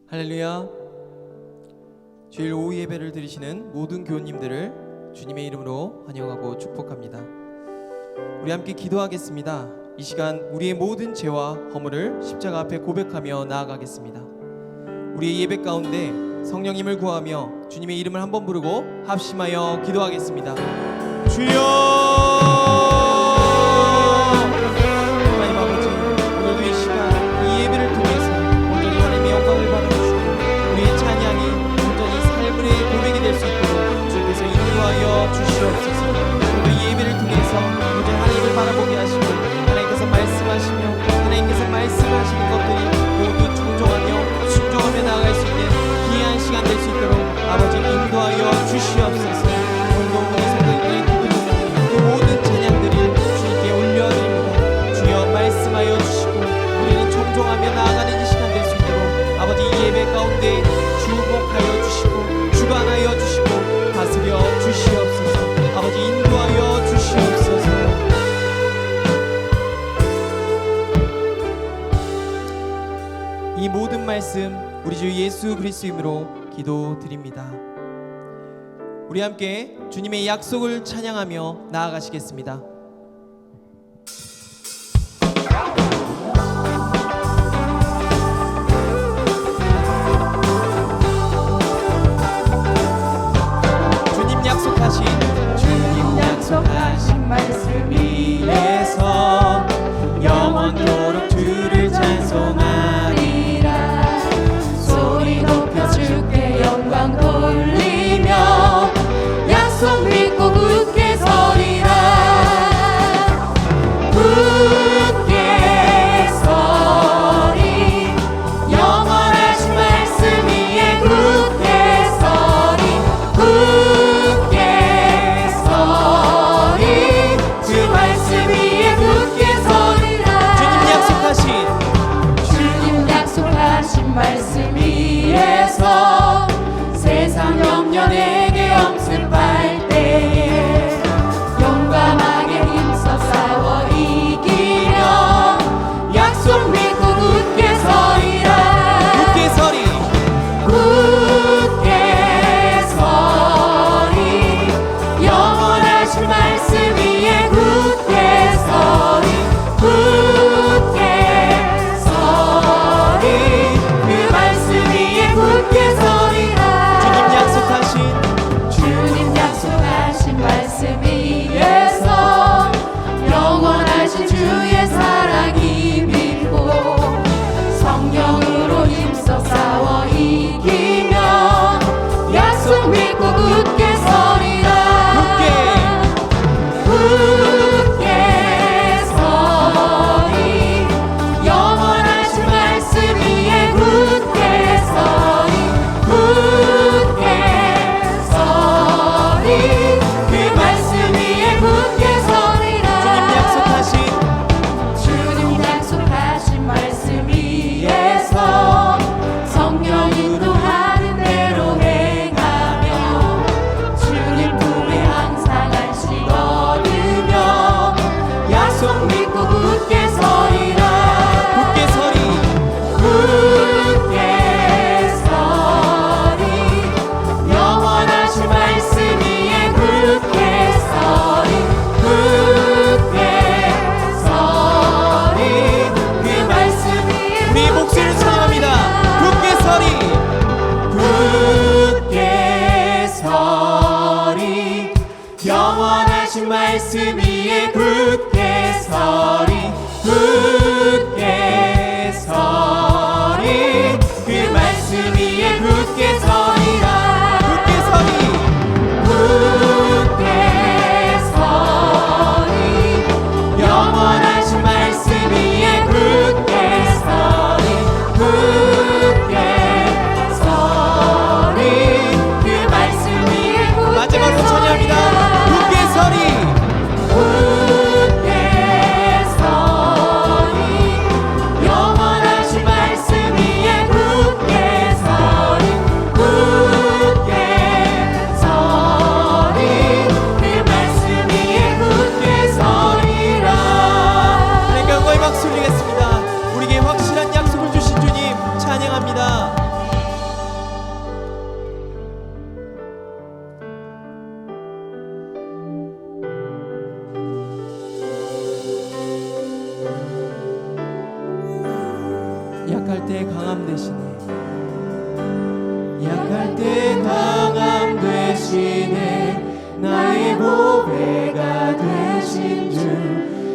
할렐루야. 주일 오후 예배를 드리시는 모든 교우님들을 주님의 이름으로 환영하고 축복합니다. 우리 함께 기도하겠습니다. 이 시간 우리의 모든 죄와 허물을 십자가 앞에 고백하며 나아가겠습니다. 우리의 예배 가운데 성령님을 구하며 주님의 이름을 한번 부르고 합심하여 기도하겠습니다. 주여! 하나님 아버지, 오늘도 이 시간 이 예배를 통해서 온전히 하나님의 영광을 받아주시고 우리의 찬양이 온전히 삶의 고백이 될 수 있도록 주께서 인도하여 주시옵소서. 오늘도 이 예배를 통해서 온전히 하나님을 바라보게 하시고 하나님께서 말씀하시며 하나님께서 말씀하시는 것들이 모두 충족하며 순종하며 나아갈 수 있는 귀한 시간 될 수 있도록 아버지 인도하여 주시옵소서. 오늘도 우리 성도님들의 기도 그 모든 찬양들이 주님께 올려드립니다. 주여 말씀하여 주시고 우리는 청종하며 나아가는 이 시간 될 수 있도록 아버지 이 예배 가운데 주목하여 주시고 주관하여 주시고 다스려 주시옵소서. 아버지 인도하여 주시옵소서. 이 모든 말씀 우리 주 예수 그리스도 이름으로 기도드립니다. 우리 함께 주님의 약속을 찬양하며 나아가시겠습니다. 주님 약속하신 말씀 위에서 영원토록 주를 찬송하리라. 소리 높여 주께 영광 돌리며 약속 믿고 굳게 서리라. 굳게 서리 영원하신 말씀 위에 굳게 서리. 굳게 서리 주 말씀 위에 굳게 서리라. 주님 약속하신 말씀 위에서 세상 영려 내게 엄습할 때에 용감하게 힘써 싸워 이기며 약속 믿고 굳게 서리라. 굳게 서리 굳게 서리 영원하신 말씀 위에 굳게 서리. 굳게 서리 그 말씀 위에 굳게 서리라. 주님 약속하신 말씀 위에서 영원하신 주의 사랑이 믿고 성령으로 힘써 싸워 이기며 약속 믿고 굳게 서리라. 굳게 서리 영원하신 말씀 위에 굳게 서리. 굳게 서리 그 말씀 위에 굳게 서리라. 주님 약속하신 말씀 위에서 성령 인도하는 대로 행하며 주님 품에 항상 안식 얻으며 약속 믿고 굳게 서리라. 굳게 서리 영원하신 말씀 위에 굳게 서리. 굳게 서리 그 말씀 위에 우리 목소리를 찬양합니다. 굳게 서리 굳게 서리 영원하신 말씀 위에 굳게 서리. 굳게 서리 그 말씀 위에 굳게 서리라. 굳게 서리 영원하신 말씀 위에 굳게 서리. 굳게 서리 그 말씀 위에 굳게 마지막으로 찬양합니다. 굳게 서리 굳게 서리 영원하신 말씀 위에 굳게 서리. 굳게 서리 그 말씀 위에 굳게 서리라. 영광의 박수 올리겠습니다. 우리에게 확실한 약속을 주신 주님 찬양합니다. 강함 대신에 약할 때 강함 되시네 나의 보배가 되신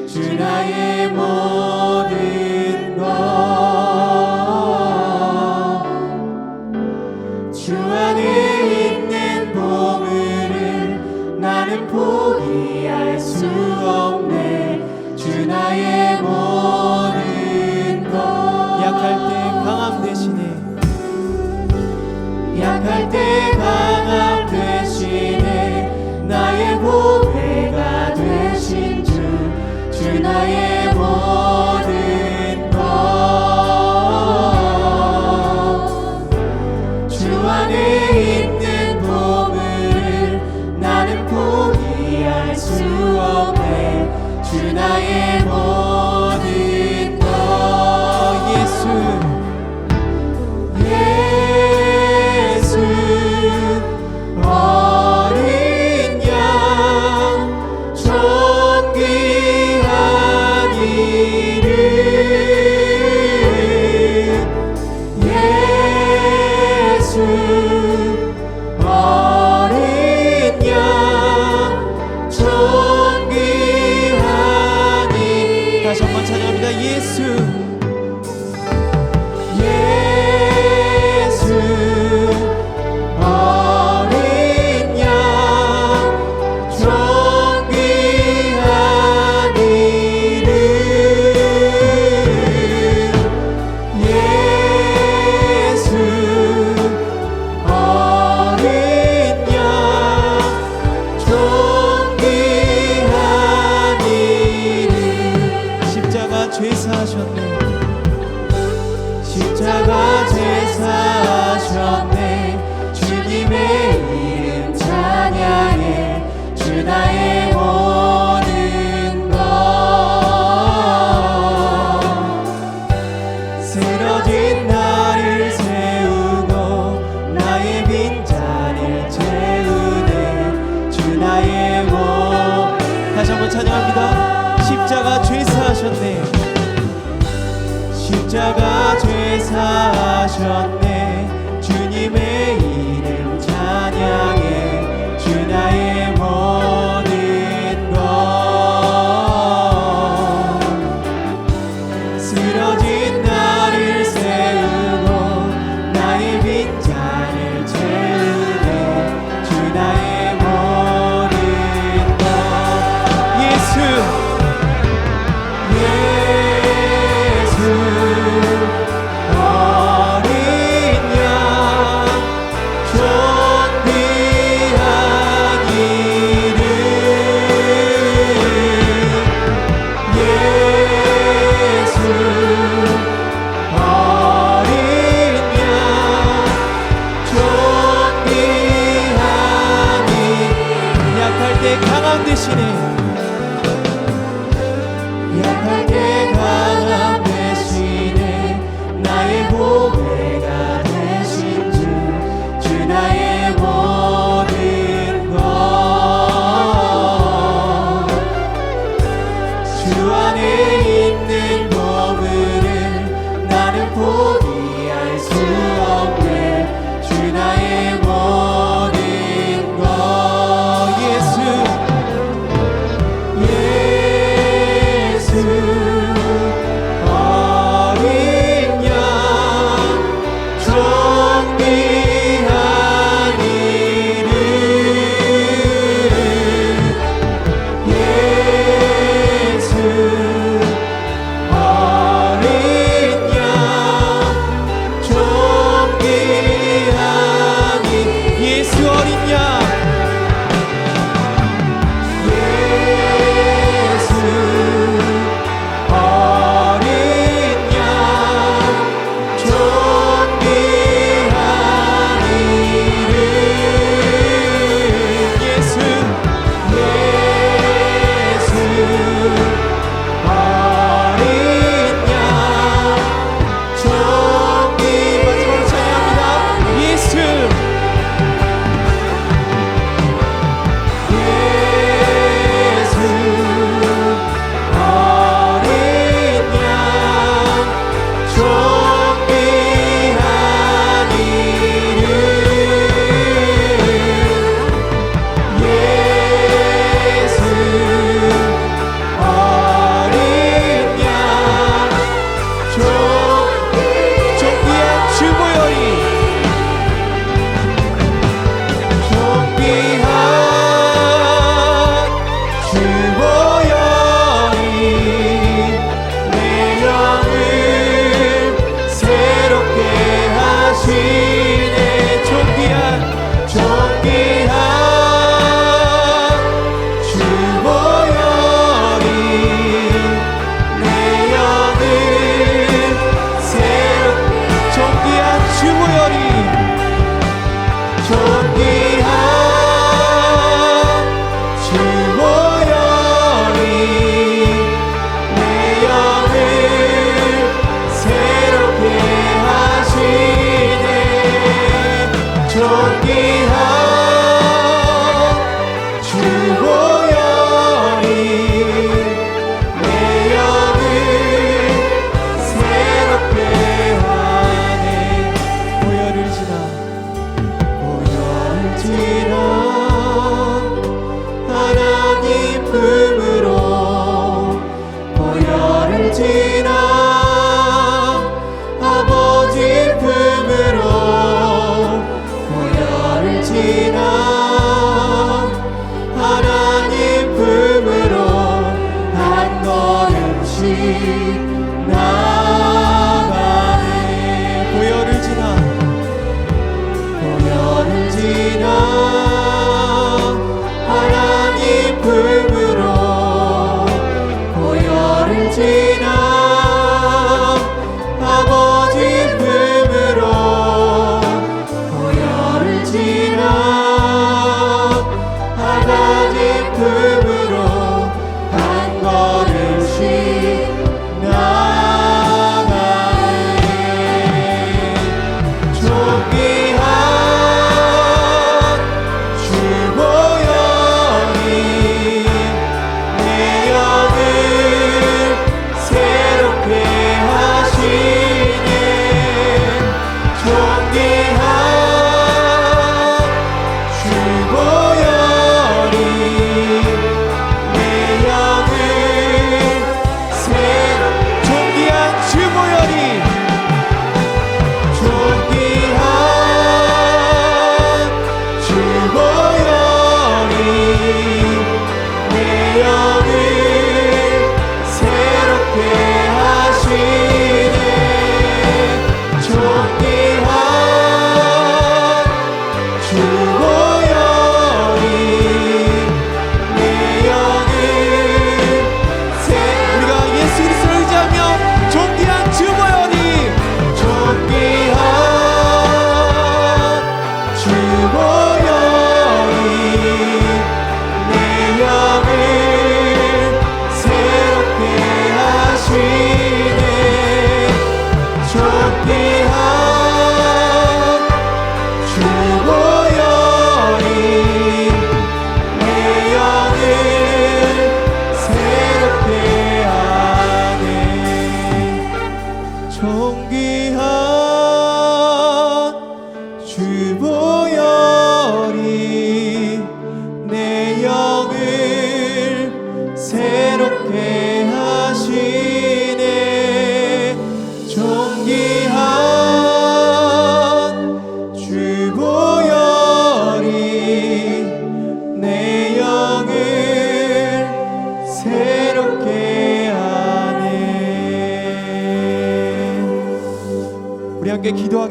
주 나의 모든 것 주 안에 있는 보물을 나는 포기할 수 없네 주 나의 모든 것 약할 때 강함 대신에 약할 때 강함 되시네 나의 보배가 되신 주 나의 모든 것 주 안에 있는 보물을 나는 포기할 수 없네 주 나의 모든 것 예수 어린 양 존귀한 이름 예수 어린 양 존귀한 이름 다시 한번 찬양합니다. 예수 어린 양 존귀한 이름 예수 어린 양 존귀한 이름 십자가 죄사하셨네. 십자가 제사하셨네 주님의 이름 찬양해 주 나의 모든 것 쓰러진 나를 세우고 나의 빈잔을 채우네 주 나의 다시 한번 찬양합니다. 십자가 죄사하셨네. 십자가 죄사하셨네 주님의 이름 찬양해 주 나의 모든 것 쓰러진 나를 세우고 나의 빈잔을 채우네 주 나의 모든 것 예수 어린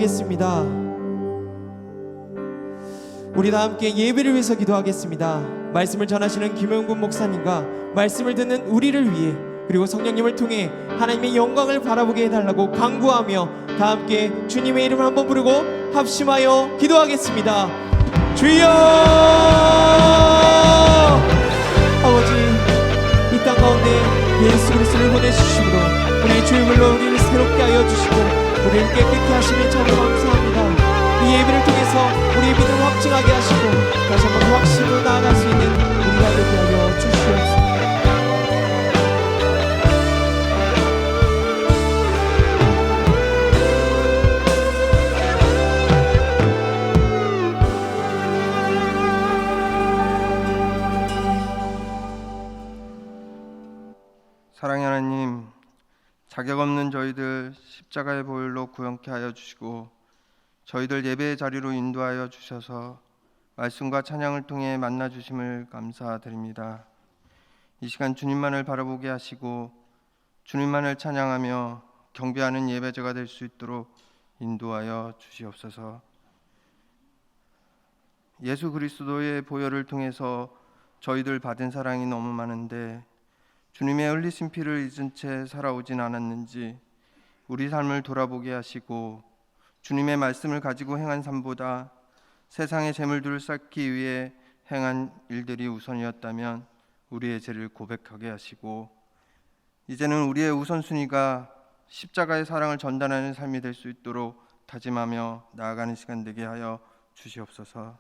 기도하겠습니다. 우리 다 함께 예배를 위해서 기도하겠습니다. 말씀을 전하시는 김영군 목사님과 말씀을 듣는 우리를 위해, 그리고 성령님을 통해 하나님의 영광을 바라보게 해달라고 간구하며 다 함께 주님의 이름을 한번 부르고 합심하여 기도하겠습니다. 주여! 아버지, 이 땅 가운데 예수 그리스도를 보내주심으로 우리의 죄물로 우리를 새롭게 하여 주시고 우리를 깨끗게 하심에 참 감사합니다. 이 예배를 통해서 우리의 믿음을 확증하게 하시고 다시 한번 그 확신으로 나아갈 수 있는 우리가 되게 하여 주시옵소서. 사랑의 하나님, 자격 없는 저희들 십자가의 보혈로 구원케 하여 주시고 저희들 예배의 자리로 인도하여 주셔서 말씀과 찬양을 통해 만나 주심을 감사드립니다. 이 시간 주님만을 바라보게 하시고 주님만을 찬양하며 경배하는 예배자가 될 수 있도록 인도하여 주시옵소서. 예수 그리스도의 보혈을 통해서 저희들 받은 사랑이 너무 많은데 주님의 흘리신 피를 잊은 채 살아오진 않았는지 우리 삶을 돌아보게 하시고 주님의 말씀을 가지고 행한 삶보다 세상의 재물들을 쌓기 위해 행한 일들이 우선이었다면 우리의 죄를 고백하게 하시고 이제는 우리의 우선순위가 십자가의 사랑을 전달하는 삶이 될 수 있도록 다짐하며 나아가는 시간 되게 하여 주시옵소서.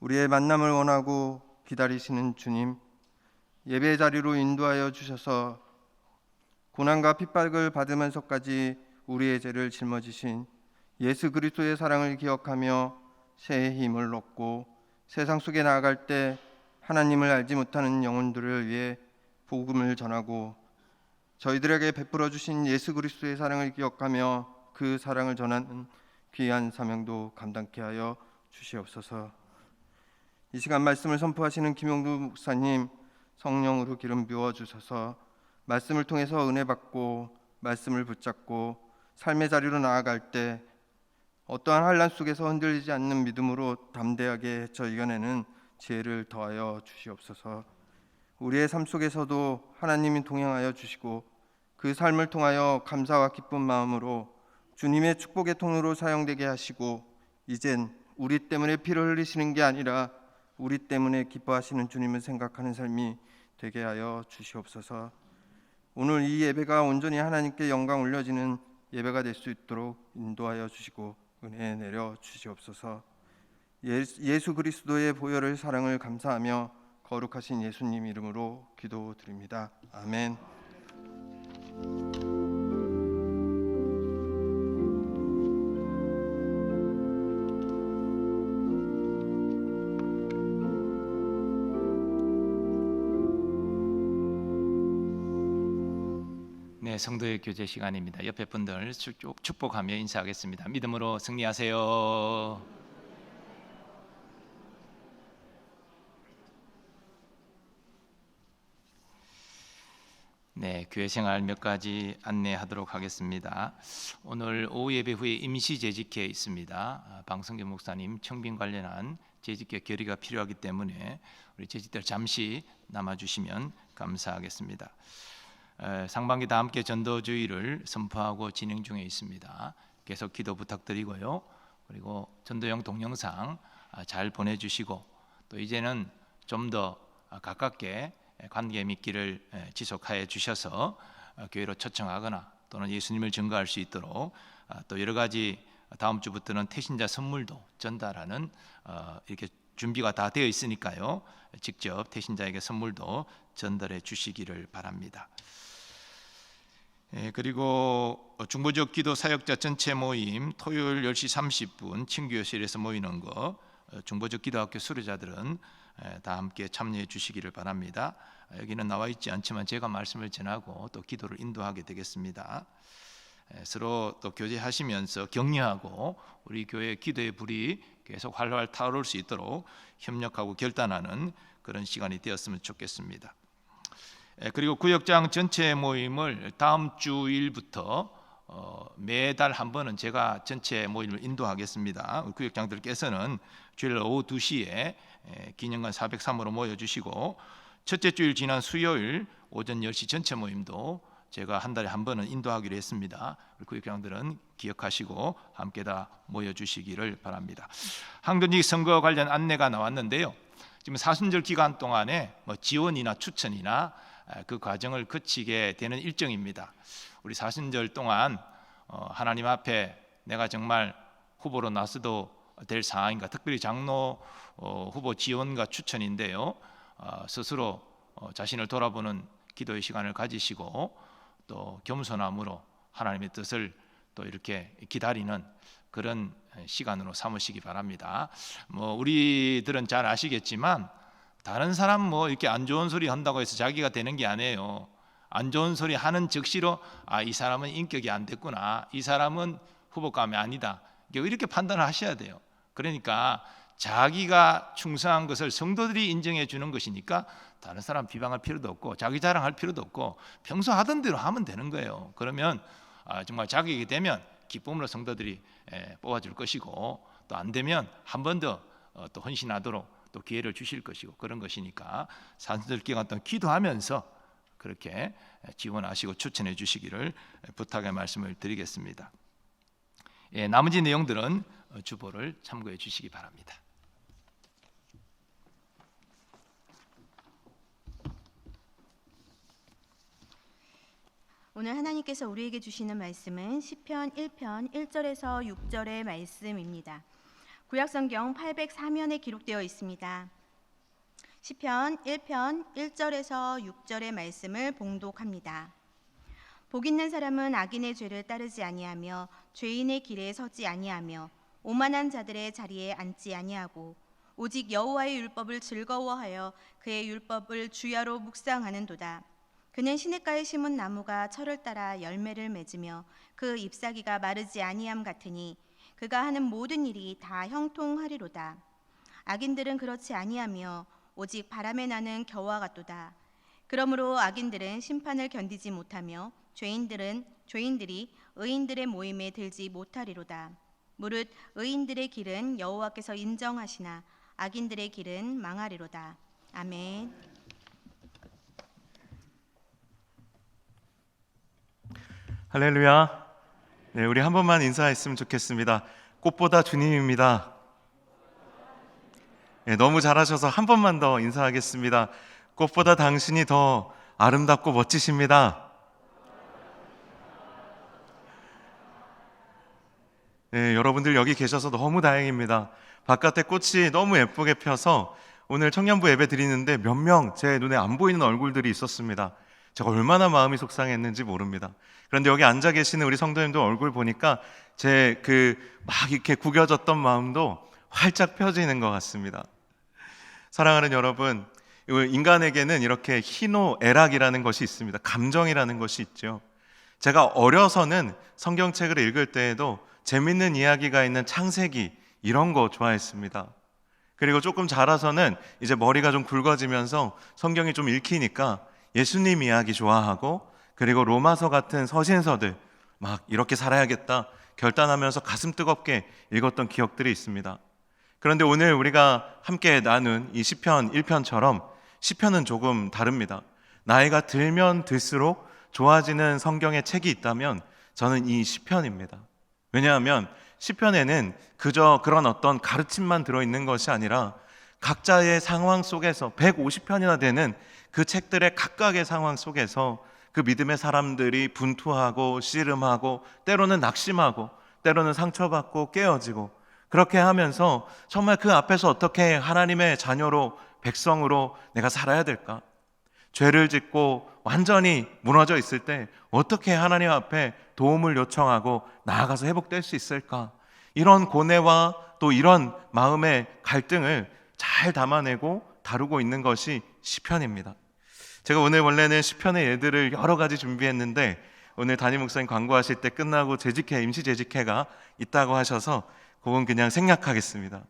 우리의 만남을 원하고 기다리시는 주님, 예배의 자리로 인도하여 주셔서 고난과 핍박을 받으면서까지 우리의 죄를 짊어지신 예수 그리스도의 사랑을 기억하며 새해 힘을 얻고 세상 속에 나아갈 때 하나님을 알지 못하는 영혼들을 위해 복음을 전하고 저희들에게 베풀어 주신 예수 그리스도의 사랑을 기억하며 그 사랑을 전하는 귀한 사명도 감당케 하여 주시옵소서. 이 시간 말씀을 선포하시는 김용두 목사님, 성령으로 기름 부어 주셔서 말씀을 통해서 은혜 받고 말씀을 붙잡고 삶의 자리로 나아갈 때 어떠한 환난 속에서 흔들리지 않는 믿음으로 담대하게 저 이겨내는 지혜를 더하여 주시옵소서. 우리의 삶 속에서도 하나님이 동행하여 주시고 그 삶을 통하여 감사와 기쁜 마음으로 주님의 축복의 통로로 사용되게 하시고 이젠 우리 때문에 피를 흘리시는 게 아니라 우리 때문에 기뻐하시는 주님을 생각하는 삶이 되게 하여 주시옵소서. 오늘 이 예배가 온전히 하나님께 영광 올려지는 예배가 될 수 있도록 인도하여 주시고 은혜 내려 주시옵소서. 예수 그리스도의 보혈의 사랑을 감사하며 거룩하신 예수님 이름으로 기도드립니다. 아멘. 네, 성도의 교제 시간입니다. 옆에 분들 축복하며 인사하겠습니다. 믿음으로 승리하세요. 네, 교회 생활 몇 가지 안내하도록 하겠습니다. 오늘 오후 예배 후에 임시 재직회 있습니다. 방성규 목사님 청빙 관련한 재직회 결의가 필요하기 때문에 우리 재직들 잠시 남아주시면 감사하겠습니다. 상반기 다 함께 전도주의를 선포하고 진행 중에 있습니다. 계속 기도 부탁드리고요. 그리고 전도용 동영상 잘 보내주시고 또 이제는 좀 더 가깝게 관계 맺기를 지속하여 주셔서 교회로 초청하거나 또는 예수님을 증거할 수 있도록 또 여러 가지 다음 주부터는 태신자 선물도 전달하는 이렇게 준비가 다 되어 있으니까요. 직접 태신자에게 선물도 전달해 주시기를 바랍니다. 그리고 중보적 기도 사역자 전체 모임 토요일 10시 30분 친교실에서 모이는 거 중보적 기도학교 수료자들은 다 함께 참여해 주시기를 바랍니다. 여기는 나와 있지 않지만 제가 말씀을 전하고 또 기도를 인도하게 되겠습니다. 서로 또 교제하시면서 격려하고 우리 교회 기도의 불이 계속 활활 타오를 수 있도록 협력하고 결단하는 그런 시간이 되었으면 좋겠습니다. 그리고 구역장 전체 모임을 다음 주일부터 매달 한 번은 제가 전체 모임을 인도하겠습니다. 구역장들께서는 주일 오후 2시에 기념관 403호로 모여주시고, 첫째 주일 지난 수요일 오전 10시 전체 모임도 제가 한 달에 한 번은 인도하기로 했습니다. 구역장들은 기억하시고 함께 다 모여주시기를 바랍니다. 항전직 선거 관련 안내가 나왔는데요. 지금 사순절 기간 동안에 지원이나 추천이나 그 과정을 거치게 되는 일정입니다. 우리 사순절 동안 하나님 앞에 내가 정말 후보로 나서도 될 상황인가, 특별히 장로 후보 지원과 추천인데요. 스스로 자신을 돌아보는 기도의 시간을 가지시고 또 겸손함으로 하나님의 뜻을 또 이렇게 기다리는 그런 시간으로 삼으시기 바랍니다. 우리들은 잘 아시겠지만 다른 사람 이렇게 안 좋은 소리 한다고 해서 자기가 되는 게 아니에요. 안 좋은 소리 하는 즉시로 이 사람은 인격이 안 됐구나, 이 사람은 후보감이 아니다, 이렇게 판단을 하셔야 돼요. 그러니까 자기가 충성한 것을 성도들이 인정해 주는 것이니까 다른 사람 비방할 필요도 없고 자기 자랑할 필요도 없고 평소 하던 대로 하면 되는 거예요. 그러면 정말 자격이 되면 기쁨으로 성도들이 뽑아줄 것이고, 또 안 되면 한 번 더 또 헌신하도록 또 기회를 주실 것이고, 그런 것이니까 사순절 기간 동안 기도하면서 그렇게 지원하시고 추천해 주시기를 부탁의 말씀을 드리겠습니다. 나머지 내용들은 주보를 참고해 주시기 바랍니다. 오늘 하나님께서 우리에게 주시는 말씀은 시편 1편 1절에서 6절의 말씀입니다. 구약성경 804면에 기록되어 있습니다. 시편 1편 1절에서 6절의 말씀을 봉독합니다. 복 있는 사람은 악인의 죄를 따르지 아니하며 죄인의 길에 서지 아니하며 오만한 자들의 자리에 앉지 아니하고 오직 여호와의 율법을 즐거워하여 그의 율법을 주야로 묵상하는도다. 그는 시냇가에 심은 나무가 철을 따라 열매를 맺으며 그 잎사귀가 마르지 아니함 같으니 그가 하는 모든 일이 다 형통하리로다. 악인들은 그렇지 아니하며 오직 바람에 나는 겨와 같도다. 그러므로 악인들은 심판을 견디지 못하며 죄인들이 의인들의 모임에 들지 못하리로다. 무릇 의인들의 길은 여호와께서 인정하시나 악인들의 길은 망하리로다. 아멘. 할렐루야. 네, 우리 한 번만 인사했으면 좋겠습니다. 꽃보다 주님입니다. 네, 너무 잘하셔서 한 번만 더 인사하겠습니다. 꽃보다 당신이 더 아름답고 멋지십니다. 네, 여러분들 여기 계셔서 너무 다행입니다. 바깥에 꽃이 너무 예쁘게 펴서 오늘 청년부 예배 드리는데 몇 명 제 눈에 안 보이는 얼굴들이 있었습니다. 제가 얼마나 마음이 속상했는지 모릅니다. 그런데 여기 앉아 계시는 우리 성도님들 얼굴 보니까 제 막 이렇게 구겨졌던 마음도 활짝 펴지는 것 같습니다. 사랑하는 여러분, 인간에게는 이렇게 희노애락이라는 것이 있습니다. 감정이라는 것이 있죠. 제가 어려서는 성경책을 읽을 때에도 재밌는 이야기가 있는 창세기 이런 거 좋아했습니다. 그리고 조금 자라서는 이제 머리가 좀 굵어지면서 성경이 좀 읽히니까 예수님 이야기 좋아하고, 그리고 로마서 같은 서신서들 막 이렇게 살아야겠다 결단하면서 가슴 뜨겁게 읽었던 기억들이 있습니다. 그런데 오늘 우리가 함께 나눈 이 시편 1편처럼 시편은 조금 다릅니다. 나이가 들면 들수록 좋아지는 성경의 책이 있다면 저는 이 시편입니다. 왜냐하면 시편에는 그저 그런 어떤 가르침만 들어있는 것이 아니라 각자의 상황 속에서 150편이나 되는 그 책들의 각각의 상황 속에서 그 믿음의 사람들이 분투하고 씨름하고 때로는 낙심하고 때로는 상처받고 깨어지고, 그렇게 하면서 정말 그 앞에서 어떻게 하나님의 자녀로 백성으로 내가 살아야 될까? 죄를 짓고 완전히 무너져 있을 때 어떻게 하나님 앞에 도움을 요청하고 나아가서 회복될 수 있을까? 이런 고뇌와 또 이런 마음의 갈등을 잘 담아내고 다루고 있는 것이 시편입니다. 제가 오늘 원래는 시편의 예들을 여러 가지 준비했는데 오늘 담임 목사님 광고하실 때 끝나고 재직회, 임시 재직회가 있다고 하셔서 그건 그냥 생략하겠습니다.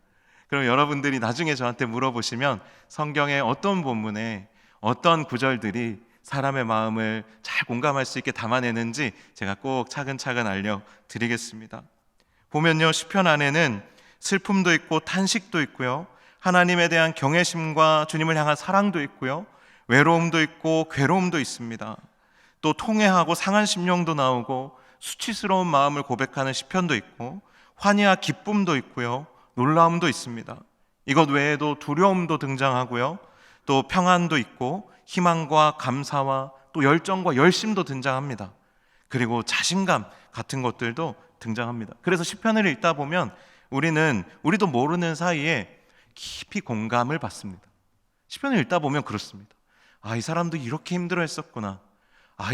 그럼 여러분들이 나중에 저한테 물어보시면 성경의 어떤 본문에 어떤 구절들이 사람의 마음을 잘 공감할 수 있게 담아내는지 제가 꼭 차근차근 알려드리겠습니다. 보면요, 시편 안에는 슬픔도 있고 탄식도 있고요, 하나님에 대한 경외심과 주님을 향한 사랑도 있고요, 외로움도 있고 괴로움도 있습니다. 또 통회하고 상한 심령도 나오고 수치스러운 마음을 고백하는 시편도 있고 환희와 기쁨도 있고요, 놀라움도 있습니다. 이것 외에도 두려움도 등장하고요, 또 평안도 있고 희망과 감사와 또 열정과 열심도 등장합니다. 그리고 자신감 같은 것들도 등장합니다. 그래서 시편을 읽다 보면 우리도 모르는 사이에 깊이 공감을 받습니다. 시편을 읽다 보면 그렇습니다. 이 사람도 이렇게 힘들어했었구나.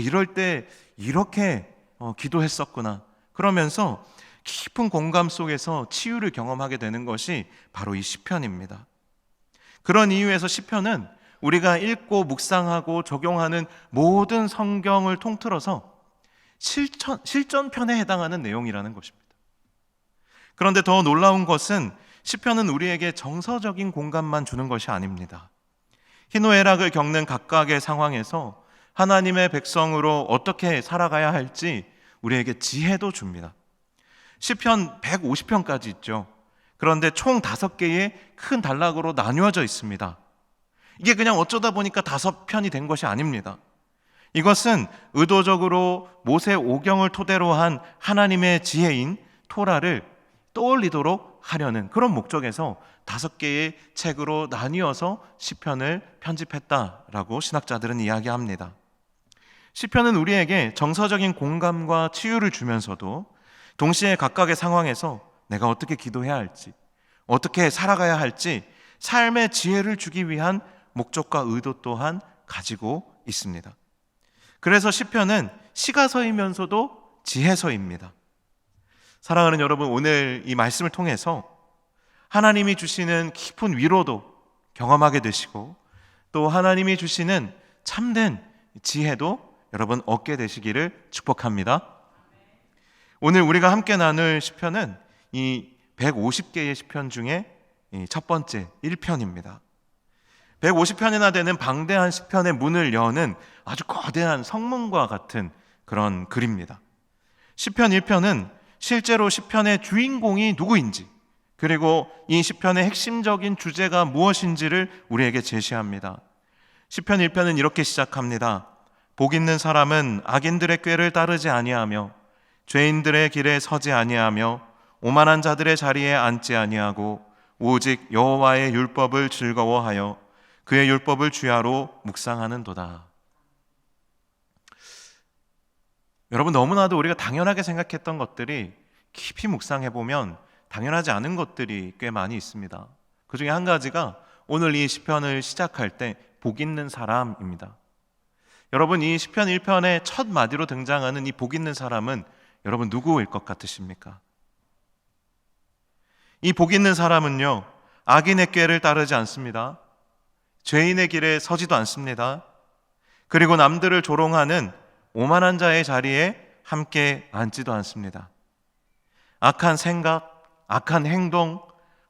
이럴 때 이렇게 기도했었구나. 그러면서 깊은 공감 속에서 치유를 경험하게 되는 것이 바로 이 시편입니다. 그런 이유에서 시편은 우리가 읽고 묵상하고 적용하는 모든 성경을 통틀어서 실전편에 해당하는 내용이라는 것입니다. 그런데 더 놀라운 것은 시편은 우리에게 정서적인 공감만 주는 것이 아닙니다. 희노애락을 겪는 각각의 상황에서 하나님의 백성으로 어떻게 살아가야 할지 우리에게 지혜도 줍니다. 시편 150편까지 있죠. 그런데 총 5개의 큰 단락으로 나뉘어져 있습니다. 이게 그냥 어쩌다 보니까 5편이 된 것이 아닙니다. 이것은 의도적으로 모세 오경을 토대로 한 하나님의 지혜인 토라를 떠올리도록 하려는 그런 목적에서 5개의 책으로 나뉘어서 시편을 편집했다라고 신학자들은 이야기합니다. 시편은 우리에게 정서적인 공감과 치유를 주면서도 동시에 각각의 상황에서 내가 어떻게 기도해야 할지, 어떻게 살아가야 할지 삶의 지혜를 주기 위한 목적과 의도 또한 가지고 있습니다. 그래서 시편은 시가서이면서도 지혜서입니다. 사랑하는 여러분, 오늘 이 말씀을 통해서 하나님이 주시는 깊은 위로도 경험하게 되시고 또 하나님이 주시는 참된 지혜도 여러분 얻게 되시기를 축복합니다. 오늘 우리가 함께 나눌 시편은 이 150개의 시편 중에 첫 번째 1편입니다. 150편이나 되는 방대한 시편의 문을 여는 아주 거대한 성문과 같은 그런 글입니다. 시편 1편은 실제로 시편의 주인공이 누구인지, 그리고 이 시편의 핵심적인 주제가 무엇인지를 우리에게 제시합니다. 시편 1편은 이렇게 시작합니다. 복 있는 사람은 악인들의 꾀를 따르지 아니하며 죄인들의 길에 서지 아니하며 오만한 자들의 자리에 앉지 아니하고 오직 여호와의 율법을 즐거워하여 그의 율법을 주야로 묵상하는도다. 여러분, 너무나도 우리가 당연하게 생각했던 것들이 깊이 묵상해보면 당연하지 않은 것들이 꽤 많이 있습니다. 그 중에 한 가지가 오늘 이 시편을 시작할 때 복 있는 사람입니다. 여러분, 이 시편 1편의 첫 마디로 등장하는 이 복 있는 사람은 여러분 누구일 것 같으십니까? 이 복 있는 사람은요, 악인의 꾀를 따르지 않습니다. 죄인의 길에 서지도 않습니다. 그리고 남들을 조롱하는 오만한 자의 자리에 함께 앉지도 않습니다. 악한 생각, 악한 행동,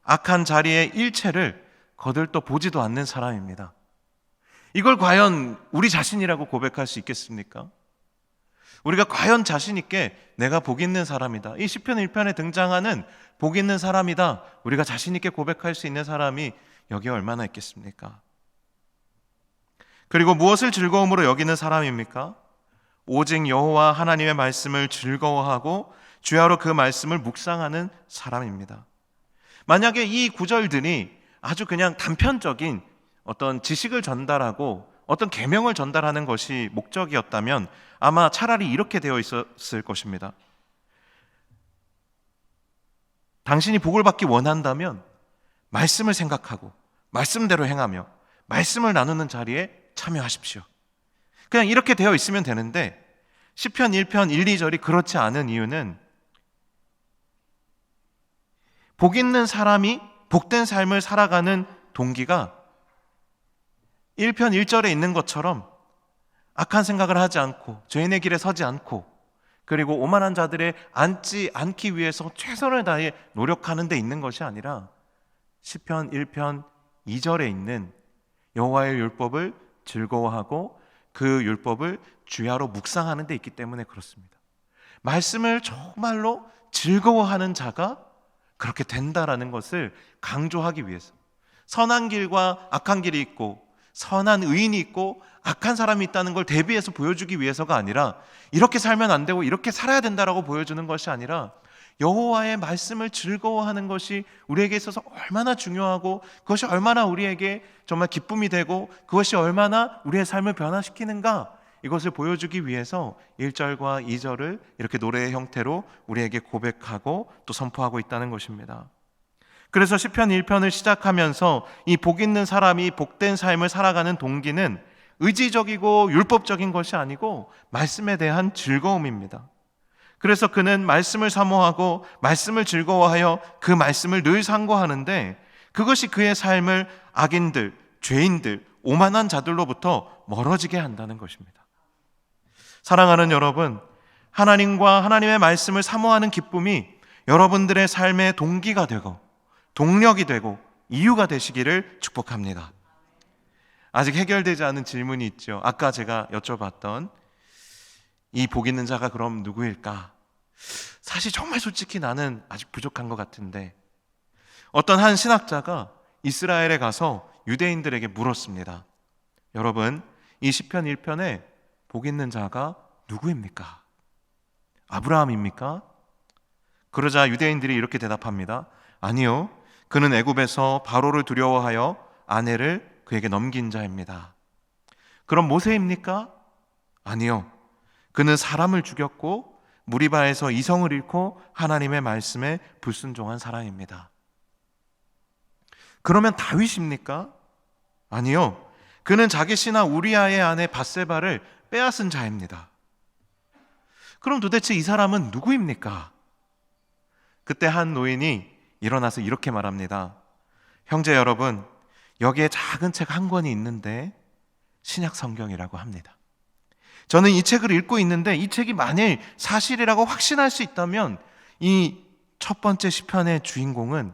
악한 자리의 일체를 거들떠 보지도 않는 사람입니다. 이걸 과연 우리 자신이라고 고백할 수 있겠습니까? 우리가 과연 자신 있게 내가 복 있는 사람이다, 이 시편 1편에 등장하는 복 있는 사람이다, 우리가 자신 있게 고백할 수 있는 사람이 여기에 얼마나 있겠습니까? 그리고 무엇을 즐거움으로 여기는 사람입니까? 오직 여호와 하나님의 말씀을 즐거워하고 주야로 그 말씀을 묵상하는 사람입니다. 만약에 이 구절들이 아주 그냥 단편적인 어떤 지식을 전달하고 어떤 계명을 전달하는 것이 목적이었다면 아마 차라리 이렇게 되어 있었을 것입니다. 당신이 복을 받기 원한다면 말씀을 생각하고 말씀대로 행하며 말씀을 나누는 자리에 참여하십시오. 그냥 이렇게 되어 있으면 되는데 시편 1편 1, 2절이 그렇지 않은 이유는 복 있는 사람이 복된 삶을 살아가는 동기가 1편 1절에 있는 것처럼 악한 생각을 하지 않고 죄인의 길에 서지 않고 그리고 오만한 자들에 앉지 않기 위해서 최선을 다해 노력하는 데 있는 것이 아니라 시편 1편 2절에 있는 여호와의 율법을 즐거워하고 그 율법을 주야로 묵상하는 데 있기 때문에 그렇습니다. 말씀을 정말로 즐거워하는 자가 그렇게 된다라는 것을 강조하기 위해서, 선한 길과 악한 길이 있고 선한 의인이 있고 악한 사람이 있다는 걸 대비해서 보여주기 위해서가 아니라, 이렇게 살면 안 되고 이렇게 살아야 된다라고 보여주는 것이 아니라, 여호와의 말씀을 즐거워하는 것이 우리에게 있어서 얼마나 중요하고, 그것이 얼마나 우리에게 정말 기쁨이 되고, 그것이 얼마나 우리의 삶을 변화시키는가, 이것을 보여주기 위해서 1절과 2절을 이렇게 노래의 형태로 우리에게 고백하고 또 선포하고 있다는 것입니다. 그래서 시편 1편을 시작하면서 이 복 있는 사람이 복된 삶을 살아가는 동기는 의지적이고 율법적인 것이 아니고 말씀에 대한 즐거움입니다. 그래서 그는 말씀을 사모하고 말씀을 즐거워하여 그 말씀을 늘 상고하는데, 그것이 그의 삶을 악인들, 죄인들, 오만한 자들로부터 멀어지게 한다는 것입니다. 사랑하는 여러분, 하나님과 하나님의 말씀을 사모하는 기쁨이 여러분들의 삶의 동기가 되고 동력이 되고 이유가 되시기를 축복합니다. 아직 해결되지 않은 질문이 있죠. 아까 제가 여쭤봤던 이 복 있는 자가 그럼 누구일까? 사실 정말 솔직히 나는 아직 부족한 것 같은데, 어떤 한 신학자가 이스라엘에 가서 유대인들에게 물었습니다. 여러분, 이 시편 1편에 복 있는 자가 누구입니까? 아브라함입니까? 그러자 유대인들이 이렇게 대답합니다. 아니요, 그는 애굽에서 바로를 두려워하여 아내를 그에게 넘긴 자입니다. 그럼 모세입니까? 아니요, 그는 사람을 죽였고 무리바에서 이성을 잃고 하나님의 말씀에 불순종한 사람입니다. 그러면 다윗입니까? 아니요, 그는 자기 신하 우리아의 아내 밧세바를 빼앗은 자입니다. 그럼 도대체 이 사람은 누구입니까? 그때 한 노인이 일어나서 이렇게 말합니다. 형제 여러분, 여기에 작은 책 한 권이 있는데 신약 성경이라고 합니다. 저는 이 책을 읽고 있는데 이 책이 만일 사실이라고 확신할 수 있다면 이 첫 번째 시편의 주인공은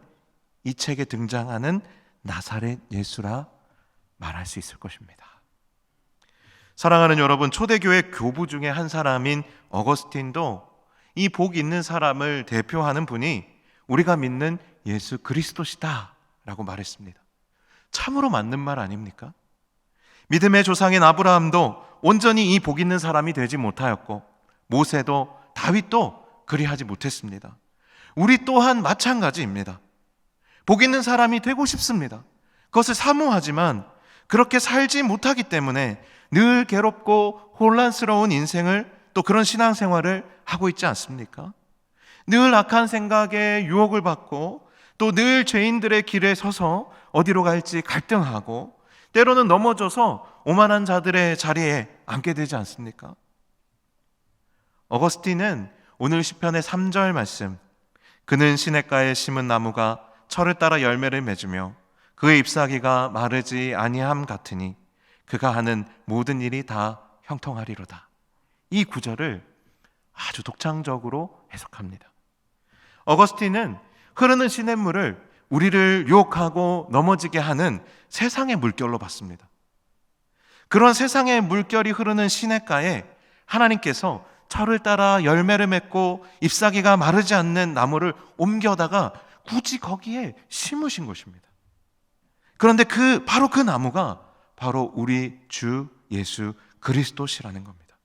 이 책에 등장하는 나사렛 예수라 말할 수 있을 것입니다. 사랑하는 여러분, 초대교회 교부 중에 한 사람인 어거스틴도 이 복 있는 사람을 대표하는 분이 우리가 믿는 예수 그리스도시다 라고 말했습니다. 참으로 맞는 말 아닙니까? 믿음의 조상인 아브라함도 온전히 이 복 있는 사람이 되지 못하였고, 모세도 다윗도 그리하지 못했습니다. 우리 또한 마찬가지입니다. 복 있는 사람이 되고 싶습니다. 그것을 사모하지만 그렇게 살지 못하기 때문에 늘 괴롭고 혼란스러운 인생을, 또 그런 신앙생활을 하고 있지 않습니까? 늘 악한 생각에 유혹을 받고, 또 늘 죄인들의 길에 서서 어디로 갈지 갈등하고, 때로는 넘어져서 오만한 자들의 자리에 앉게 되지 않습니까? 어거스틴은 오늘 시편의 3절 말씀, 그는 시냇가에 심은 나무가 철을 따라 열매를 맺으며 그의 잎사귀가 마르지 아니함 같으니 그가 하는 모든 일이 다 형통하리로다, 이 구절을 아주 독창적으로 해석합니다. 어거스틴은 흐르는 시냇물을 우리를 유혹하고 넘어지게 하는 세상의 물결로 봤습니다. 그런 세상의 물결이 흐르는 시냇가에 하나님께서 철을 따라 열매를 맺고 잎사귀가 마르지 않는 나무를 옮겨다가 굳이 거기에 심으신 것입니다. 그런데 바로 그 나무가 바로 우리 주 예수 그리스도시라는 겁니다.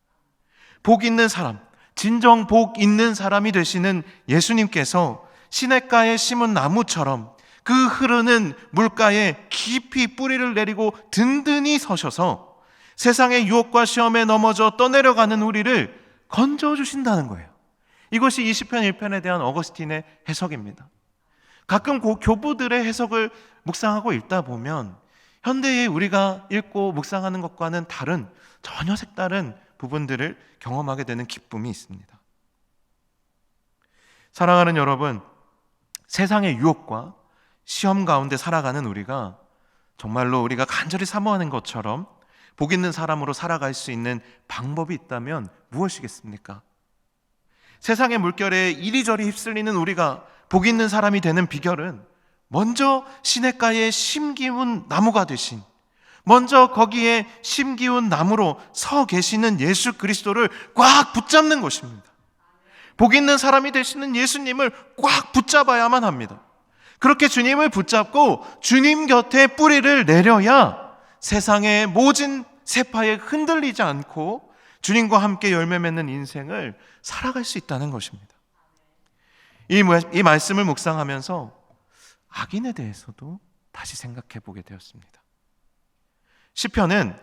복 있는 사람, 진정 복 있는 사람이 되시는 예수님께서 시냇가에 심은 나무처럼 그 흐르는 물가에 깊이 뿌리를 내리고 든든히 서셔서 세상의 유혹과 시험에 넘어져 떠내려가는 우리를 건져주신다는 거예요. 이것이 이 시편 1편에 대한 어거스틴의 해석입니다. 가끔 교부들의 해석을 묵상하고 읽다 보면 현대에 우리가 읽고 묵상하는 것과는 다른, 전혀 색다른 부분들을 경험하게 되는 기쁨이 있습니다. 사랑하는 여러분, 세상의 유혹과 시험 가운데 살아가는 우리가 정말로 우리가 간절히 사모하는 것처럼 복 있는 사람으로 살아갈 수 있는 방법이 있다면 무엇이겠습니까? 세상의 물결에 이리저리 휩쓸리는 우리가 복 있는 사람이 되는 비결은 먼저 시냇가에 심기운 나무가 되신, 먼저 거기에 심기운 나무로 서 계시는 예수 그리스도를 꽉 붙잡는 것입니다. 복 있는 사람이 되시는 예수님을 꽉 붙잡아야만 합니다. 그렇게 주님을 붙잡고 주님 곁에 뿌리를 내려야 세상의 모진 세파에 흔들리지 않고 주님과 함께 열매 맺는 인생을 살아갈 수 있다는 것입니다. 이 말씀을 묵상하면서 악인에 대해서도 다시 생각해 보게 되었습니다. 시편은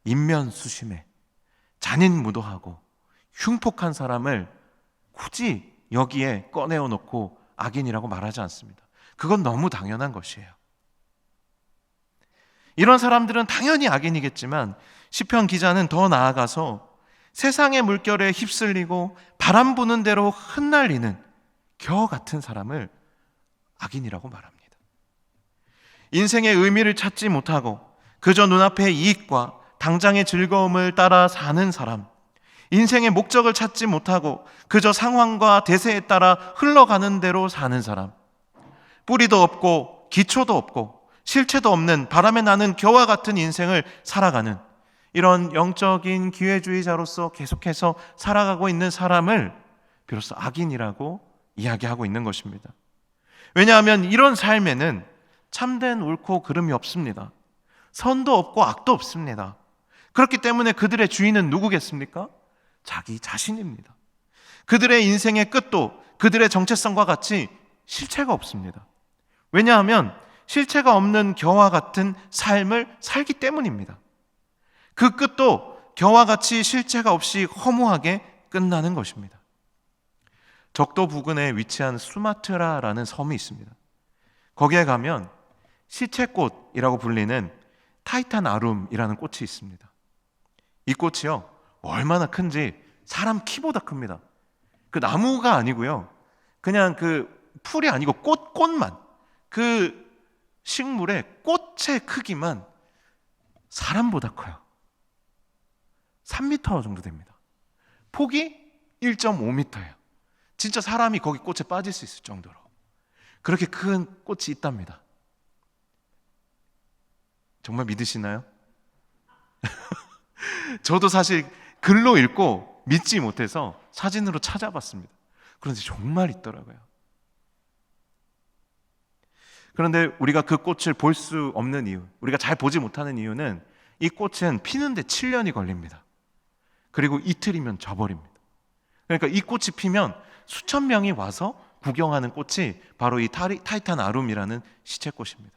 인면수심해 잔인무도하고 흉폭한 사람을 굳이 여기에 꺼내어 놓고 악인이라고 말하지 않습니다. 그건 너무 당연한 것이에요. 이런 사람들은 당연히 악인이겠지만 시편 기자는 더 나아가서 세상의 물결에 휩쓸리고 바람 부는 대로 흩날리는 겨 같은 사람을 악인이라고 말합니다. 인생의 의미를 찾지 못하고 그저 눈앞의 이익과 당장의 즐거움을 따라 사는 사람, 인생의 목적을 찾지 못하고 그저 상황과 대세에 따라 흘러가는 대로 사는 사람, 뿌리도 없고 기초도 없고 실체도 없는 바람에 나는 겨와 같은 인생을 살아가는 이런 영적인 기회주의자로서 계속해서 살아가고 있는 사람을 비로소 악인이라고 이야기하고 있는 것입니다. 왜냐하면 이런 삶에는 참된 옳고 그름이 없습니다. 선도 없고 악도 없습니다. 그렇기 때문에 그들의 주인은 누구겠습니까? 자기 자신입니다. 그들의 인생의 끝도 그들의 정체성과 같이 실체가 없습니다. 왜냐하면 실체가 없는 겨와 같은 삶을 살기 때문입니다. 그 끝도 겨와 같이 실체가 없이 허무하게 끝나는 것입니다. 적도 부근에 위치한 수마트라라는 섬이 있습니다. 거기에 가면 시체꽃이라고 불리는 타이탄 아룸이라는 꽃이 있습니다. 이 꽃이요, 얼마나 큰지 사람 키보다 큽니다. 그 나무가 아니고요, 그냥 그 풀이 아니고 꽃만, 그 식물의 꽃의 크기만 사람보다 커요. 3m 정도 됩니다. 폭이 1.5m예요. 진짜 사람이 거기 꽃에 빠질 수 있을 정도로 그렇게 큰 꽃이 있답니다. 정말 믿으시나요? 저도 사실 글로 읽고 믿지 못해서 사진으로 찾아봤습니다. 그런데 정말 있더라고요. 그런데 우리가 그 꽃을 볼 수 없는 이유, 우리가 잘 보지 못하는 이유는 이 꽃은 피는데 7년이 걸립니다. 그리고 이틀이면 져버립니다. 그러니까 이 꽃이 피면 수천 명이 와서 구경하는 꽃이 바로 이 타이탄 아룸이라는 시체꽃입니다.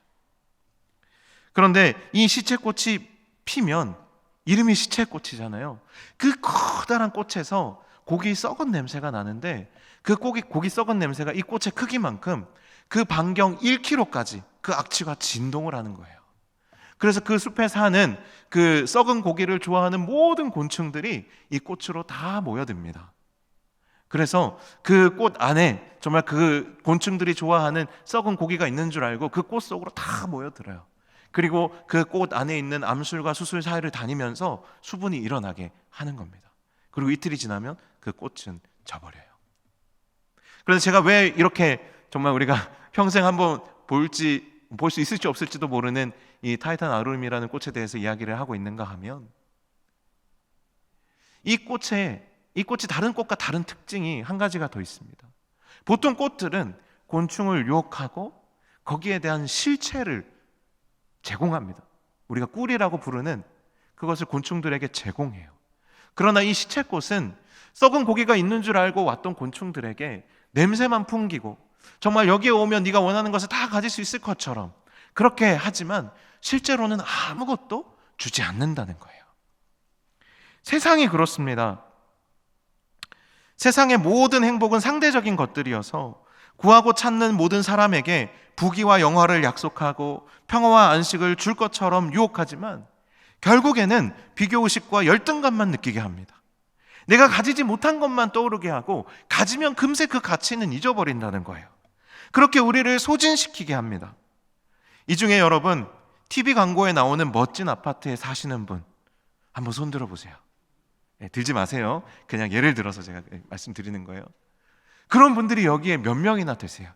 그런데 이 시체꽃이 피면 이름이 시체꽃이잖아요. 그 커다란 꽃에서 고기 썩은 냄새가 나는데 그 고기 썩은 냄새가 이 꽃의 크기만큼 그 반경 1km까지 그 악취가 진동을 하는 거예요. 그래서 그 숲에 사는 그 썩은 고기를 좋아하는 모든 곤충들이 이 꽃으로 다 모여듭니다. 그래서 그 꽃 안에 정말 그 곤충들이 좋아하는 썩은 고기가 있는 줄 알고 그 꽃 속으로 다 모여들어요. 그리고 그 꽃 안에 있는 암술과 수술 사이를 다니면서 수분이 일어나게 하는 겁니다. 그리고 이틀이 지나면 그 꽃은 져버려요. 그래서 제가 왜 이렇게 정말 우리가 평생 한번 볼 수 있을지 없을지도 모르는 이 타이탄 아룸이라는 꽃에 대해서 이야기를 하고 있는가 하면, 이 꽃이 다른 꽃과 다른 특징이 한 가지가 더 있습니다. 보통 꽃들은 곤충을 유혹하고 거기에 대한 실체를 제공합니다. 우리가 꿀이라고 부르는 그것을 곤충들에게 제공해요. 그러나 이 시체꽃은 썩은 고기가 있는 줄 알고 왔던 곤충들에게 냄새만 풍기고 정말 여기에 오면 네가 원하는 것을 다 가질 수 있을 것처럼 그렇게 하지만 실제로는 아무것도 주지 않는다는 거예요. 세상이 그렇습니다. 세상의 모든 행복은 상대적인 것들이어서 구하고 찾는 모든 사람에게 부귀와 영화를 약속하고 평화와 안식을 줄 것처럼 유혹하지만 결국에는 비교의식과 열등감만 느끼게 합니다. 내가 가지지 못한 것만 떠오르게 하고 가지면 금세 그 가치는 잊어버린다는 거예요. 그렇게 우리를 소진시키게 합니다. 이 중에 여러분, TV 광고에 나오는 멋진 아파트에 사시는 분 한번 손 들어보세요. 들지 마세요. 그냥 예를 들어서 제가 말씀드리는 거예요. 그런 분들이 여기에 몇 명이나 되세요?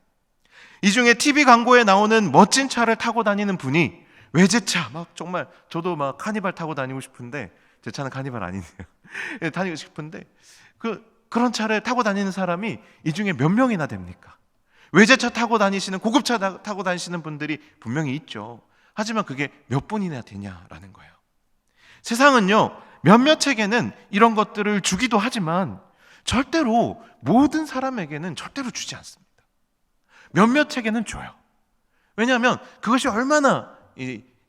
이 중에 TV 광고에 나오는 멋진 차를 타고 다니는 분이 외제차 막 정말 저도 막 카니발 타고 다니고 싶은데 제 차는 카니발 아니네요. 다니고 싶은데 그런 차를 타고 다니는 사람이 이 중에 몇 명이나 됩니까? 외제차 타고 다니시는 고급차 타고 다니시는 분들이 분명히 있죠. 하지만 그게 몇 분이나 되냐라는 거예요. 세상은요, 몇몇에게는 이런 것들을 주기도 하지만 절대로 모든 사람에게는 절대로 주지 않습니다. 몇몇에게는 줘요. 왜냐하면 그것이 얼마나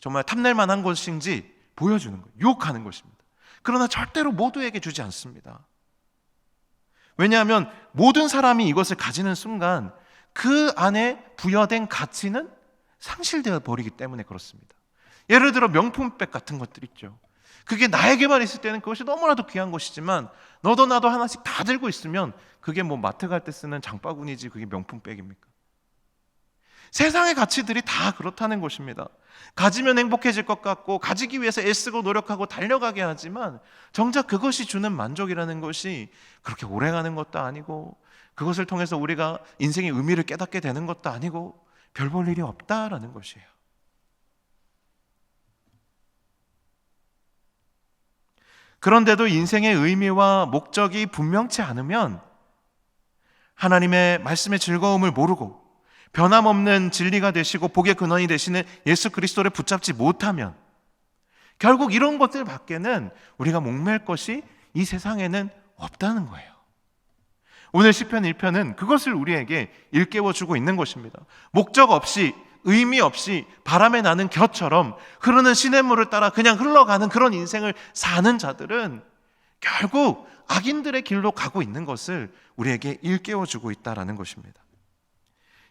정말 탐낼 만한 것인지 보여주는 거예요. 유혹하는 것입니다. 그러나 절대로 모두에게 주지 않습니다. 왜냐하면 모든 사람이 이것을 가지는 순간 그 안에 부여된 가치는 상실되어 버리기 때문에 그렇습니다. 예를 들어 명품백 같은 것들 있죠. 그게 나에게만 있을 때는 그것이 너무나도 귀한 것이지만 너도 나도 하나씩 다 들고 있으면 그게 뭐 마트 갈 때 쓰는 장바구니지 그게 명품백입니까? 세상의 가치들이 다 그렇다는 것입니다. 가지면 행복해질 것 같고 가지기 위해서 애쓰고 노력하고 달려가게 하지만 정작 그것이 주는 만족이라는 것이 그렇게 오래가는 것도 아니고 그것을 통해서 우리가 인생의 의미를 깨닫게 되는 것도 아니고 별 볼 일이 없다라는 것이에요. 그런데도 인생의 의미와 목적이 분명치 않으면 하나님의 말씀의 즐거움을 모르고 변함없는 진리가 되시고 복의 근원이 되시는 예수 그리스도를 붙잡지 못하면 결국 이런 것들 밖에는 우리가 목맬 것이 이 세상에는 없다는 거예요. 오늘 시편 1편은 그것을 우리에게 일깨워주고 있는 것입니다. 목적 없이 의미 없이 바람에 나는 겨처럼 흐르는 시냇물을 따라 그냥 흘러가는 그런 인생을 사는 자들은 결국 악인들의 길로 가고 있는 것을 우리에게 일깨워주고 있다는 것입니다.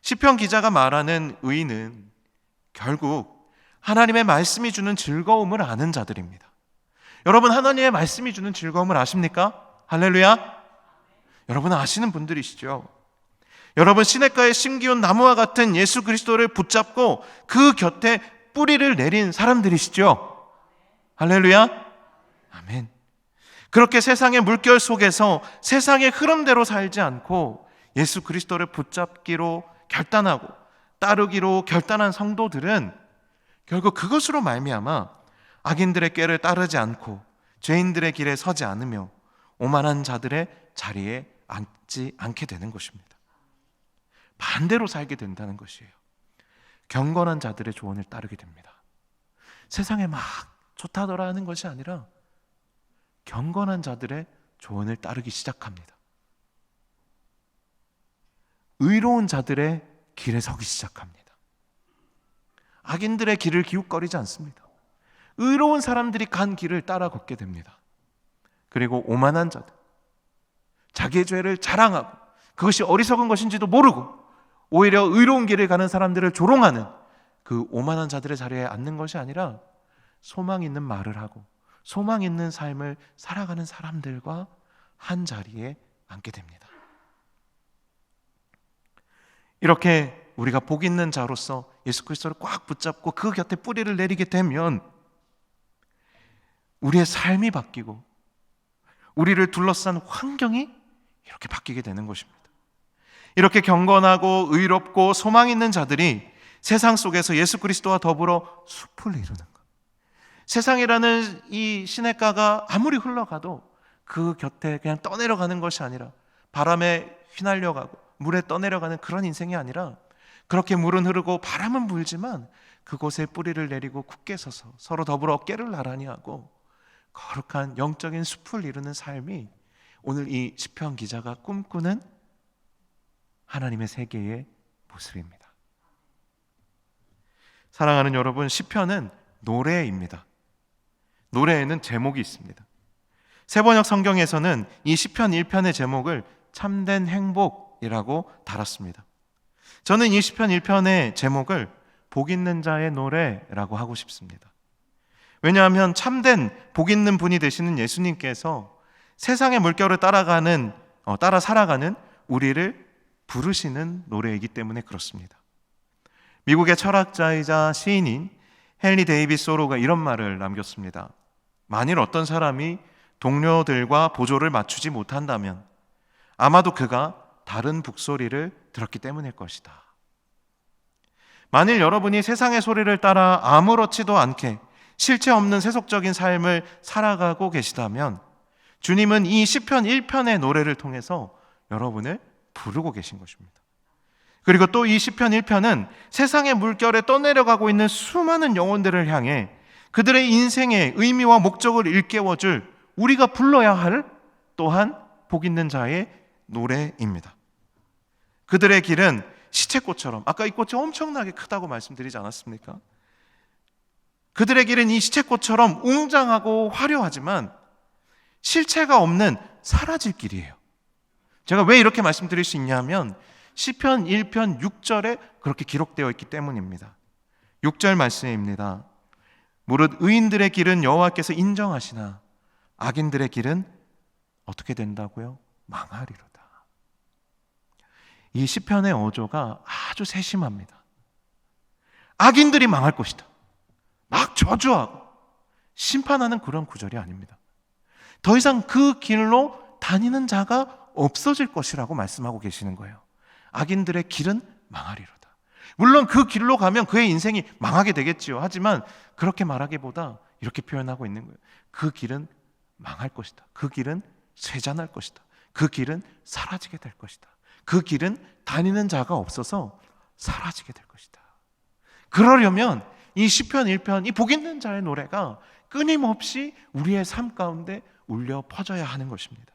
시편 기자가 말하는 의인은 결국 하나님의 말씀이 주는 즐거움을 아는 자들입니다. 여러분, 하나님의 말씀이 주는 즐거움을 아십니까? 할렐루야. 여러분은 아시는 분들이시죠. 여러분, 시냇가에 심기운 나무와 같은 예수 그리스도를 붙잡고 그 곁에 뿌리를 내린 사람들이시죠. 할렐루야. 아멘. 그렇게 세상의 물결 속에서 세상의 흐름대로 살지 않고 예수 그리스도를 붙잡기로 결단하고 따르기로 결단한 성도들은 결국 그것으로 말미암아 악인들의 꾀를 따르지 않고 죄인들의 길에 서지 않으며 오만한 자들의 자리에 앉지 않게 되는 것입니다. 반대로 살게 된다는 것이에요. 경건한 자들의 조언을 따르게 됩니다. 세상에 막 좋다더라 하는 것이 아니라 경건한 자들의 조언을 따르기 시작합니다. 의로운 자들의 길에 서기 시작합니다. 악인들의 길을 기웃거리지 않습니다. 의로운 사람들이 간 길을 따라 걷게 됩니다. 그리고 오만한 자들, 자기의 죄를 자랑하고 그것이 어리석은 것인지도 모르고 오히려 의로운 길을 가는 사람들을 조롱하는 그 오만한 자들의 자리에 앉는 것이 아니라 소망 있는 말을 하고 소망 있는 삶을 살아가는 사람들과 한 자리에 앉게 됩니다. 이렇게 우리가 복 있는 자로서 예수 그리스도를 꽉 붙잡고 그 곁에 뿌리를 내리게 되면 우리의 삶이 바뀌고 우리를 둘러싼 환경이 이렇게 바뀌게 되는 것입니다. 이렇게 경건하고 의롭고 소망 있는 자들이 세상 속에서 예수 그리스도와 더불어 숲을 이루는 것. 세상이라는 이 시냇가가 아무리 흘러가도 그 곁에 그냥 떠내려가는 것이 아니라 바람에 휘날려가고 물에 떠내려가는 그런 인생이 아니라 그렇게 물은 흐르고 바람은 불지만 그곳에 뿌리를 내리고 굳게 서서 서로 더불어 어깨를 나란히 하고 거룩한 영적인 숲을 이루는 삶이 오늘 이 시편 기자가 꿈꾸는 하나님의 세계의 모습입니다. 사랑하는 여러분, 시편은 노래입니다. 노래에는 제목이 있습니다. 세번역 성경에서는 이 시편 1편의 제목을 참된 행복이라고 달았습니다. 저는 이 시편 1편의 제목을 복 있는 자의 노래라고 하고 싶습니다. 왜냐하면 참된 복 있는 분이 되시는 예수님께서 세상의 물결을 따라 살아가는 우리를 부르시는 노래이기 때문에 그렇습니다. 미국의 철학자이자 시인인 헨리 데이비스 소로가 이런 말을 남겼습니다. 만일 어떤 사람이 동료들과 보조를 맞추지 못한다면 아마도 그가 다른 북소리를 들었기 때문일 것이다. 만일 여러분이 세상의 소리를 따라 아무렇지도 않게 실체 없는 세속적인 삶을 살아가고 계시다면 주님은 이 시편 1편의 노래를 통해서 여러분을 부르고 계신 것입니다. 그리고 또 이 시편 1편은 세상의 물결에 떠내려가고 있는 수많은 영혼들을 향해 그들의 인생의 의미와 목적을 일깨워줄 우리가 불러야 할 또한 복 있는 자의 노래입니다. 그들의 길은 시체꽃처럼, 아까 이 꽃이 엄청나게 크다고 말씀드리지 않았습니까? 그들의 길은 이 시체꽃처럼 웅장하고 화려하지만 실체가 없는 사라질 길이에요. 제가 왜 이렇게 말씀드릴 수 있냐면 시편 1편 6절에 그렇게 기록되어 있기 때문입니다. 6절 말씀입니다. 무릇 의인들의 길은 여호와께서 인정하시나 악인들의 길은 어떻게 된다고요? 망하리로다. 이 시편의 어조가 아주 세심합니다. 악인들이 망할 것이다. 막 저주하고 심판하는 그런 구절이 아닙니다. 더 이상 그 길로 다니는 자가 없어질 것이라고 말씀하고 계시는 거예요. 악인들의 길은 망하리로다. 물론 그 길로 가면 그의 인생이 망하게 되겠지요. 하지만 그렇게 말하기보다 이렇게 표현하고 있는 거예요. 그 길은 망할 것이다. 그 길은 쇠잔할 것이다. 그 길은 사라지게 될 것이다. 그 길은 다니는 자가 없어서 사라지게 될 것이다. 그러려면 이 시편 1편, 이 복 있는 자의 노래가 끊임없이 우리의 삶 가운데 울려 퍼져야 하는 것입니다.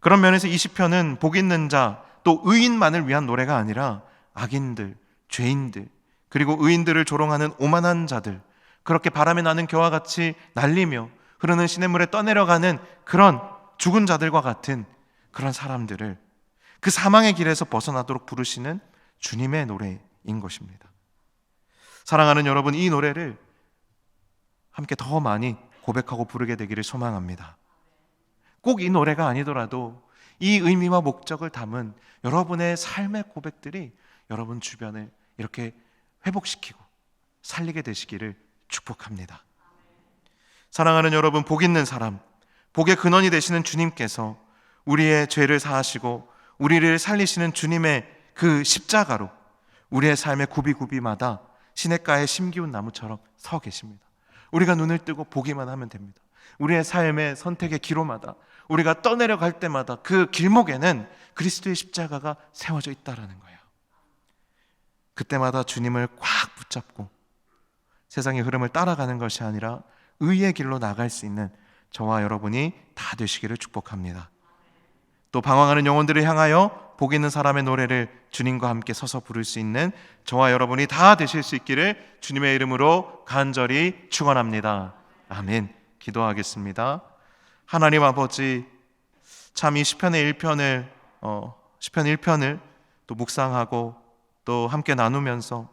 그런 면에서 이 시편은 복 있는 자, 또 의인만을 위한 노래가 아니라 악인들, 죄인들, 그리고 의인들을 조롱하는 오만한 자들, 그렇게 바람에 나는 겨와 같이 날리며 흐르는 시냇물에 떠내려가는 그런 죽은 자들과 같은 그런 사람들을 그 사망의 길에서 벗어나도록 부르시는 주님의 노래인 것입니다. 사랑하는 여러분, 이 노래를 함께 더 많이 고백하고 부르게 되기를 소망합니다. 꼭 이 노래가 아니더라도 이 의미와 목적을 담은 여러분의 삶의 고백들이 여러분 주변을 이렇게 회복시키고 살리게 되시기를 축복합니다. 사랑하는 여러분, 복 있는 사람, 복의 근원이 되시는 주님께서 우리의 죄를 사하시고 우리를 살리시는 주님의 그 십자가로 우리의 삶의 굽이굽이마다 시냇가의 심기운 나무처럼 서 계십니다. 우리가 눈을 뜨고 보기만 하면 됩니다. 우리의 삶의 선택의 기로마다, 우리가 떠내려갈 때마다 그 길목에는 그리스도의 십자가가 세워져 있다라는 거예요. 그때마다 주님을 꽉 붙잡고 세상의 흐름을 따라가는 것이 아니라 의의 길로 나갈 수 있는 저와 여러분이 다 되시기를 축복합니다. 또 방황하는 영혼들을 향하여 복 있는 사람의 노래를 주님과 함께 서서 부를 수 있는 저와 여러분이 다 되실 수 있기를 주님의 이름으로 간절히 축원합니다. 아멘. 기도하겠습니다. 하나님 아버지, 참 이 시편의 1편을 시편 1편을 또 묵상하고 또 함께 나누면서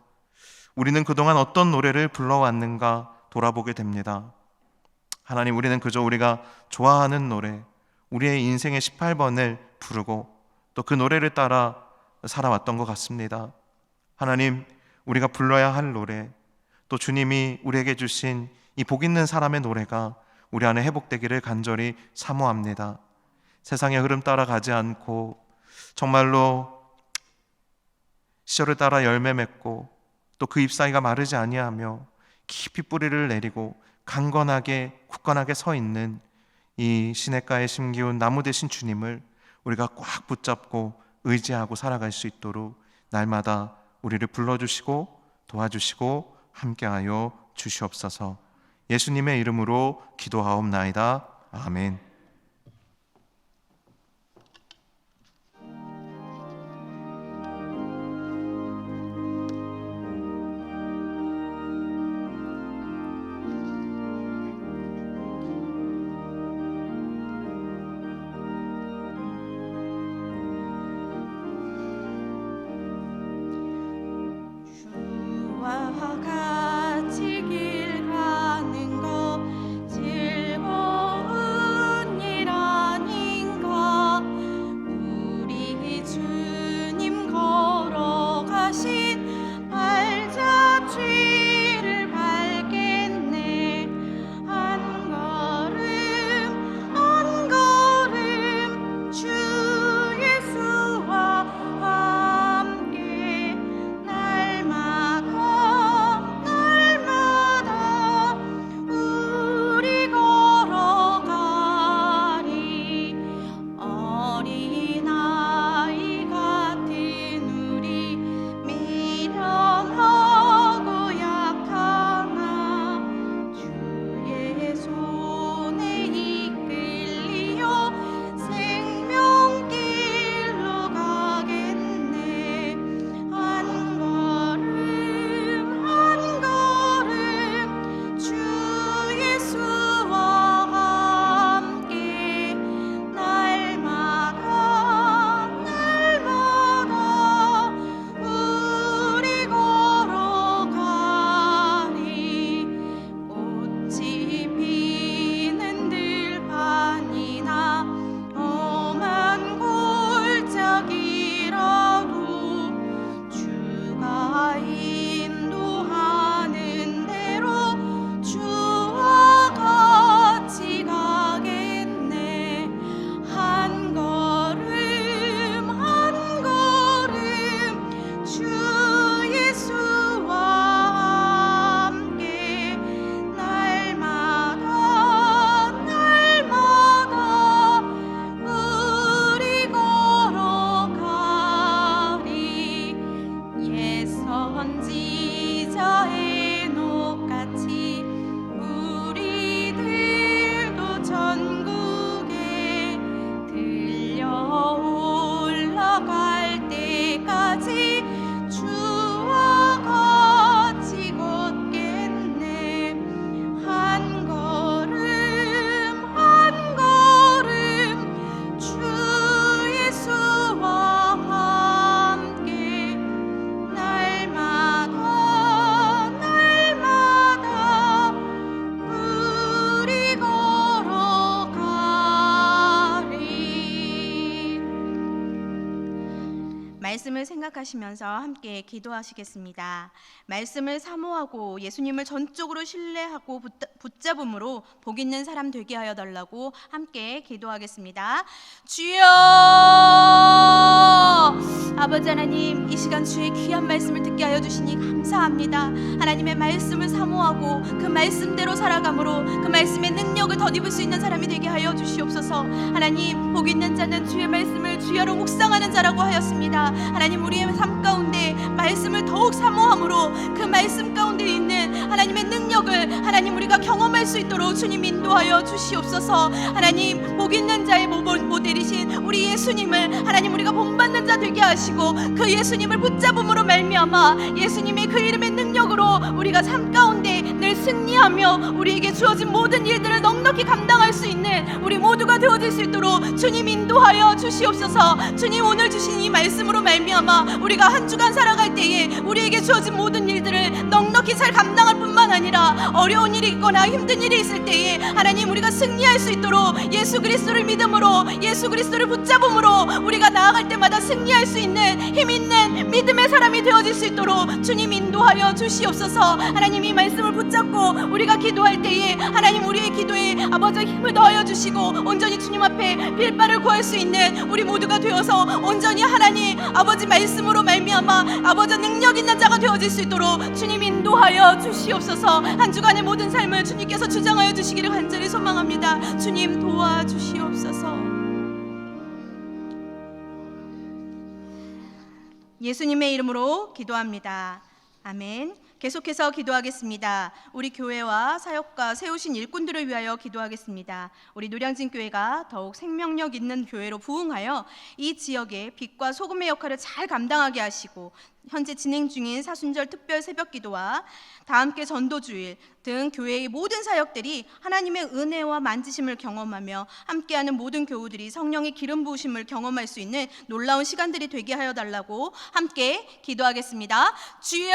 우리는 그동안 어떤 노래를 불러왔는가 돌아보게 됩니다. 하나님, 우리는 그저 우리가 좋아하는 노래, 우리의 인생의 18번을 부르고 또 그 노래를 따라 살아왔던 것 같습니다. 하나님, 우리가 불러야 할 노래, 또 주님이 우리에게 주신 이 복 있는 사람의 노래가 우리 안에 회복되기를 간절히 사모합니다. 세상의 흐름 따라가지 않고 정말로 시절을 따라 열매 맺고 또 그 잎사귀가 마르지 아니하며 깊이 뿌리를 내리고 강건하게 굳건하게 서 있는 이 시냇가에 심기운 나무 되신 주님을 우리가 꽉 붙잡고 의지하고 살아갈 수 있도록 날마다 우리를 불러주시고 도와주시고 함께하여 주시옵소서. 예수님의 이름으로 기도하옵나이다. 아멘. 주와 같이 길 가는 것 즐거운 말씀을 생각하시면서 함께 기도하시겠습니다. 말씀을 사모하고 예수님을 전적으로 신뢰하고 붙잡음으로 복 있는 사람 되게 하여 달라고 함께 기도하겠습니다. 주여, 아버지 하나님, 이 시간 주의 귀한 말씀을 듣게 하여 주시니 감사합니다. 하나님의 말씀을 사모하고 그 말씀대로 살아감으로 그 말씀의 능력을 덧입을 수 있는 사람이 되게 하여 주시옵소서. 하나님, 복 있는 자는 주의 말씀을 주야로 묵상하는 자라고 하였습니다. 하나님, 우리의 삶 가운데 말씀을 더욱 사모함으로 그 말씀 가운데 있는 하나님의 능력을 하나님 우리가 경험할 수 있도록 주님 인도하여 주시옵소서. 하나님, 복 있는 자의 모델이신 우리 예수님을 하나님 우리가 본받는 자 되게 하시고 그 예수님을 붙잡음으로 말미암아 예수님의 그 이름의 능력으로 우리가 삶 가운데 늘 승리하며 우리에게 주어진 모든 일들을 넉넉히 감당할 수 있는 우리 모두가 되어질 수 있도록 주님 인도하여 주시옵소서. 주님, 오늘 주신 이 말씀으로 말미암아 우리가 한 주간 살아갈 때에 우리에게 주어진 모든 일들을 넉넉히 잘 감당할 뿐만 아니라 어려운 일이 있거나 힘든 일이 있을 때에 하나님 우리가 승리할 수 있도록 예수 그리스도를 믿음으로 예수 그리스도를 붙잡음으로 우리가 나아갈 때마다 승리할 수 있는 힘 있는 믿음의 사람이 되어질 수 있도록 주님 인도하여 주시옵소서. 하나님, 이 말씀을 붙잡고 우리가 기도할 때에 하나님 우리의 기도에 아버지 힘을 더하여 주시고 온전히 주님 앞에 빌바를 구할 수 있는 우리 모두가 되어서 온전히 하나님 아버지 말씀으로 말미암아 아버지 능력 있는 자가 되어질 수 있도록 주님 인도하여 주시옵소서. 한 주간의 모든 삶을 주님께서 주장하여 주시기를 간절히 소망합니다. 주님 도와주시옵소서. 예수님의 이름으로 기도합니다. 아멘. 계속해서 기도하겠습니다. 우리 교회와 사역과 세우신 일꾼들을 위하여 기도하겠습니다. 우리 노량진 교회가 더욱 생명력 있는 교회로 부흥하여 이 지역의 빛과 소금의 역할을 잘 감당하게 하시고 현재 진행 중인 사순절 특별 새벽기도와 다함께 전도주일 등 교회의 모든 사역들이 하나님의 은혜와 만지심을 경험하며 함께하는 모든 교우들이 성령의 기름 부으심을 경험할 수 있는 놀라운 시간들이 되게 하여 달라고 함께 기도하겠습니다. 주여,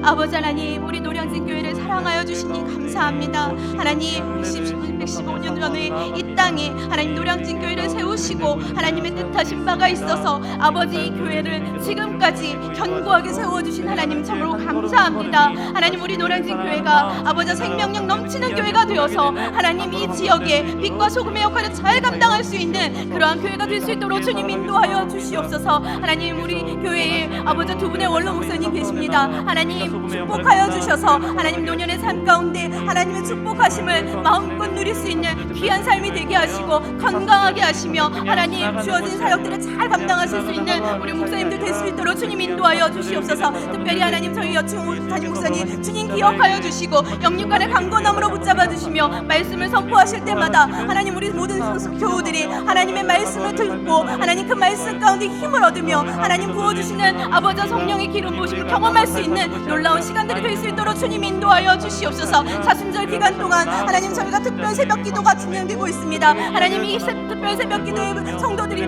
아버지 하나님, 우리 노량진 교회를 사랑하여 주시니 감사합니다. 하나님, 115년 전에 이 땅에 하나님 노량진 교회를 세우시고 하나님의 뜻하신 바가 있어서 아버지 이 교회를 지금까지 견고하게 세워주신 하나님 참으로 감사합니다. 하나님, 우리 노량진 교회가 아버지 생명력 넘치는 교회가 되어서 하나님 이 지역에 빛과 소금의 역할을 잘 감당할 수 있는 그러한 교회가 될 수 있도록 주님 인도하여 주시옵소서. 하나님, 우리 교회에 아버지 두 분의 원로 목사님 계십니다. 하나님 축복하여 주셔서 하나님 노년의 삶 가운데 하나님의 축복하심을 마음껏 누릴 수 있는 귀한 삶이 되게 하시고 건강하게 하시며 하나님 주어진 사역들을 잘 감당하실 수 있는 우리 목사님들 될 수 있도록 주님 인도하여 주시옵소서. 특별히 하나님 저희 여충 담임 목사님 주님 기억하여 주시고 영육간의 강건함으로 붙잡아 주시며 말씀을 선포하실 때마다 하나님 우리 모든 교우들이 하나님의 말씀을 듣고 하나님 그 말씀 가운데 힘을 얻으며 하나님 부어주시는 아버지 성령의 기름 부으심을 경험할 수 있는 놀라운 시간들이 될 수 있도록 주님 인도하여 주시옵소서. 사순절 기간 동안 하나님 저희가 특별 새벽 기도가 진행되고 있습니다. 하나님 이 특별 새벽 기도에 성도들이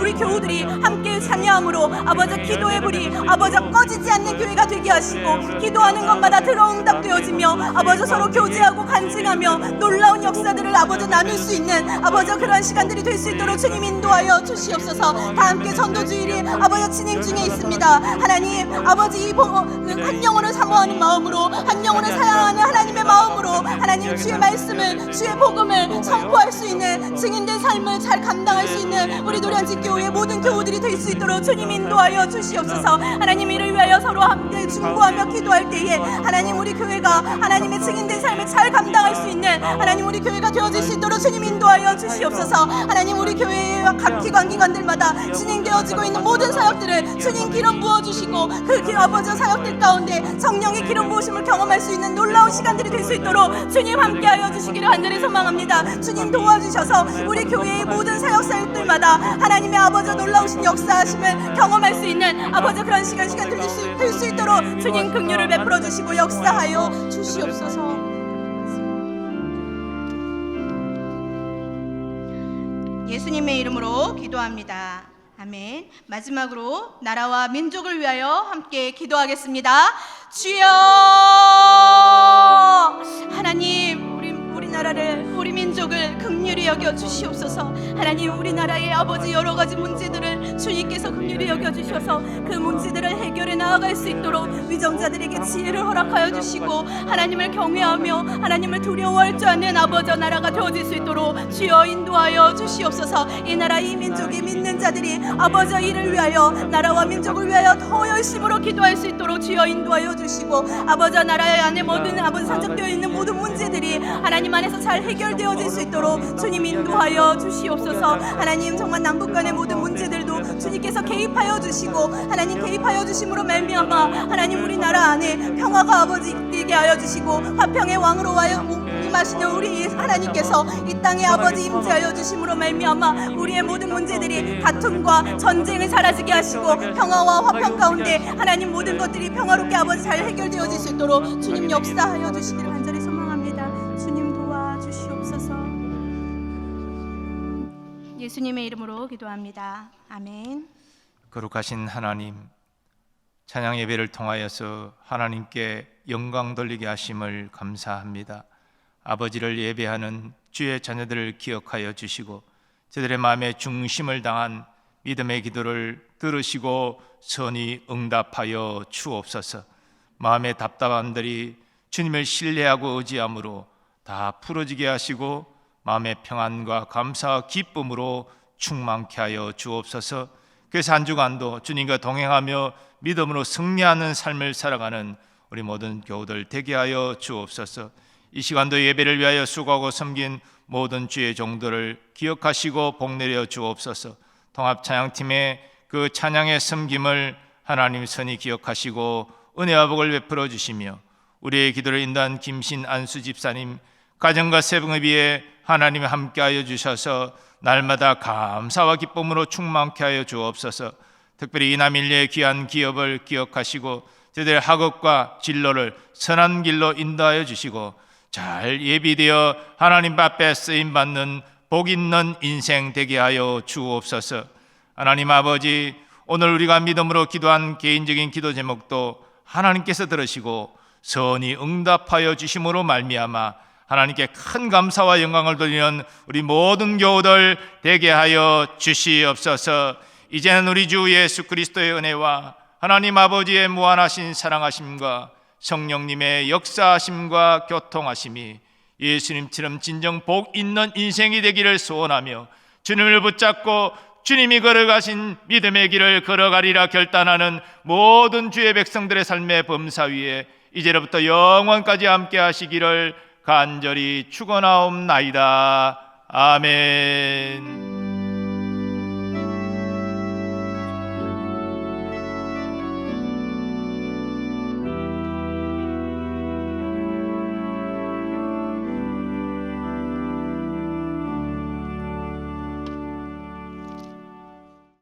우리 교우들이 함께 참여함으로 아버지 기도의 불이 아버지 꺼지지 않는 교회가 되게 하시고 기도하는 것마다 들어응답되어지며 아버지 서로 교제하고 간증하며 놀라운 역사들을 아버지 나눌 수 있는 아버지 그런 시간들이 될 수 있도록 주님 인도하여 주시옵소서. 다 함께 전도주일이 아버지 진행 중에 있습니다. 하나님 아버지 한 영혼을 사모하는 마음으로 한 영혼을 사랑하는 하나님의 마음으로 하나님 주의 말씀을 주의 복음을 선포할 수 있는 증인된 삶을 잘 감당할 수 있는 우리 노량진 교회의 모든 교우들이 될 수 있도록 주님 인도하여 주시옵소서. 하나님 이를 위하여 서로 함께 중보하며 기도할 때에 하나님 우리 교회가 하나님의 증인된 삶을 잘 감당할 수 있는 하나님 우리 교회가 되어질 수 있도록 주님 인도하여 주시옵소서. 하나님 우리 교회의 각 기관들마다 진행되어지고 있는 모든 사역들을 주님 기름 부어주시고 그 아버지 사역들 가운데 성령의 기름 부으심을 경험할 수 있는 놀라운 시간들이 될 수 있도록 주님 함께하여 주시기를 간절히 소망합니다. 주님 도와주셔서 우리 교회의 모든 사역들마다 하나님의 아버지 놀라우신 역사하심을 경험할 수 있는 아버지 그런 시간 될 수 있도록 주님 긍휼을 베풀어 주시고 역사하여 주시옵소서. 예수님의 이름으로 기도합니다. 아멘. 마지막으로 나라와 민족을 위하여 함께 기도하겠습니다. 주여, 하나님 우리나라를 우리 민족을 긍휼히 긍휼히 여겨 주시옵소서. 하나님, 우리나라의 아버지 여러 가지 문제들을 주님께서 긍휼히 여겨 주셔서 그 문제들을 해결해 나아갈 수 있도록 위정자들에게 지혜를 허락하여 주시고 하나님을 경외하며 하나님을 두려워할 줄 아는 아버지 나라가 되어질 수 있도록 주여 인도하여 주시옵소서. 이 나라 이 민족이 믿는 자들이 아버지 이를 위하여 나라와 민족을 위하여 더 열심으로 기도할 수 있도록 주여 인도하여 주시고 아버지 나라의 안에 모든 아버지 산적되어 있는 모든 문제들이 하나님 안에서 잘 해결되어질 수 있도록 주님 인도하여 주시옵소서. 하나님, 정말 남북 간의 모든 문제들도 주님께서 개입하여 주시고 하나님 개입하여 주심으로 말미암아 하나님 우리나라 안에 평화가 아버지 있게 하여 주시고 화평의 왕으로 임하시는 우리 하나님께서 이 땅에 아버지 임재하여 주심으로 말미암아 우리의 모든 문제들이 다툼과 전쟁을 사라지게 하시고 평화와 화평 가운데 하나님 모든 것들이 평화롭게 아버지 잘 해결되어질 수 있도록 주님 역사하여 주시기를 간절히 소망합니다. 주님 도와주시옵소서. 예수님의 이름으로 기도합니다. 아멘. 거룩하신 하나님, 찬양 예배를 통하여서 하나님께 영광 돌리게 하심을 감사합니다. 아버지를 예배하는 주의 자녀들을 기억하여 주시고 저들의 마음에 중심을 당한 믿음의 기도를 들으시고 선히 응답하여 주옵소서. 마음의 답답함들이 주님을 신뢰하고 의지함으로 다 풀어지게 하시고 마음의 평안과 감사와 기쁨으로 충만케 하여 주옵소서. 그래서 한 주간도 주님과 동행하며 믿음으로 승리하는 삶을 살아가는 우리 모든 교우들 되게 하여 주옵소서. 이 시간도 예배를 위하여 수고하고 섬긴 모든 주의 종들을 기억하시고 복내려 주옵소서. 통합찬양팀의 그 찬양의 섬김을 하나님 선히 기억하시고 은혜와 복을 베풀어 주시며 우리의 기도를 인도한 김신 안수 집사님 가정과 세븐을 위해 하나님이 함께하여 주셔서 날마다 감사와 기쁨으로 충만케 하여 주옵소서. 특별히 이남일녀의 귀한 기업을 기억하시고 저들의 학업과 진로를 선한 길로 인도하여 주시고 잘 예비되어 하나님 앞에 쓰임받는 복 있는 인생 되게 하여 주옵소서. 하나님 아버지, 오늘 우리가 믿음으로 기도한 개인적인 기도 제목도 하나님께서 들으시고 선히 응답하여 주심으로 말미암아 하나님께 큰 감사와 영광을 돌리는 우리 모든 교우들 되게 하여 주시옵소서. 이제는 우리 주 예수 그리스도의 은혜와 하나님 아버지의 무한하신 사랑하심과 성령님의 역사하심과 교통하심이 예수님처럼 진정 복 있는 인생이 되기를 소원하며 주님을 붙잡고 주님이 걸어가신 믿음의 길을 걸어가리라 결단하는 모든 주의 백성들의 삶의 범사 위에 이제로부터 영원까지 함께 하시기를 간절히 축원하옵나이다. 아멘.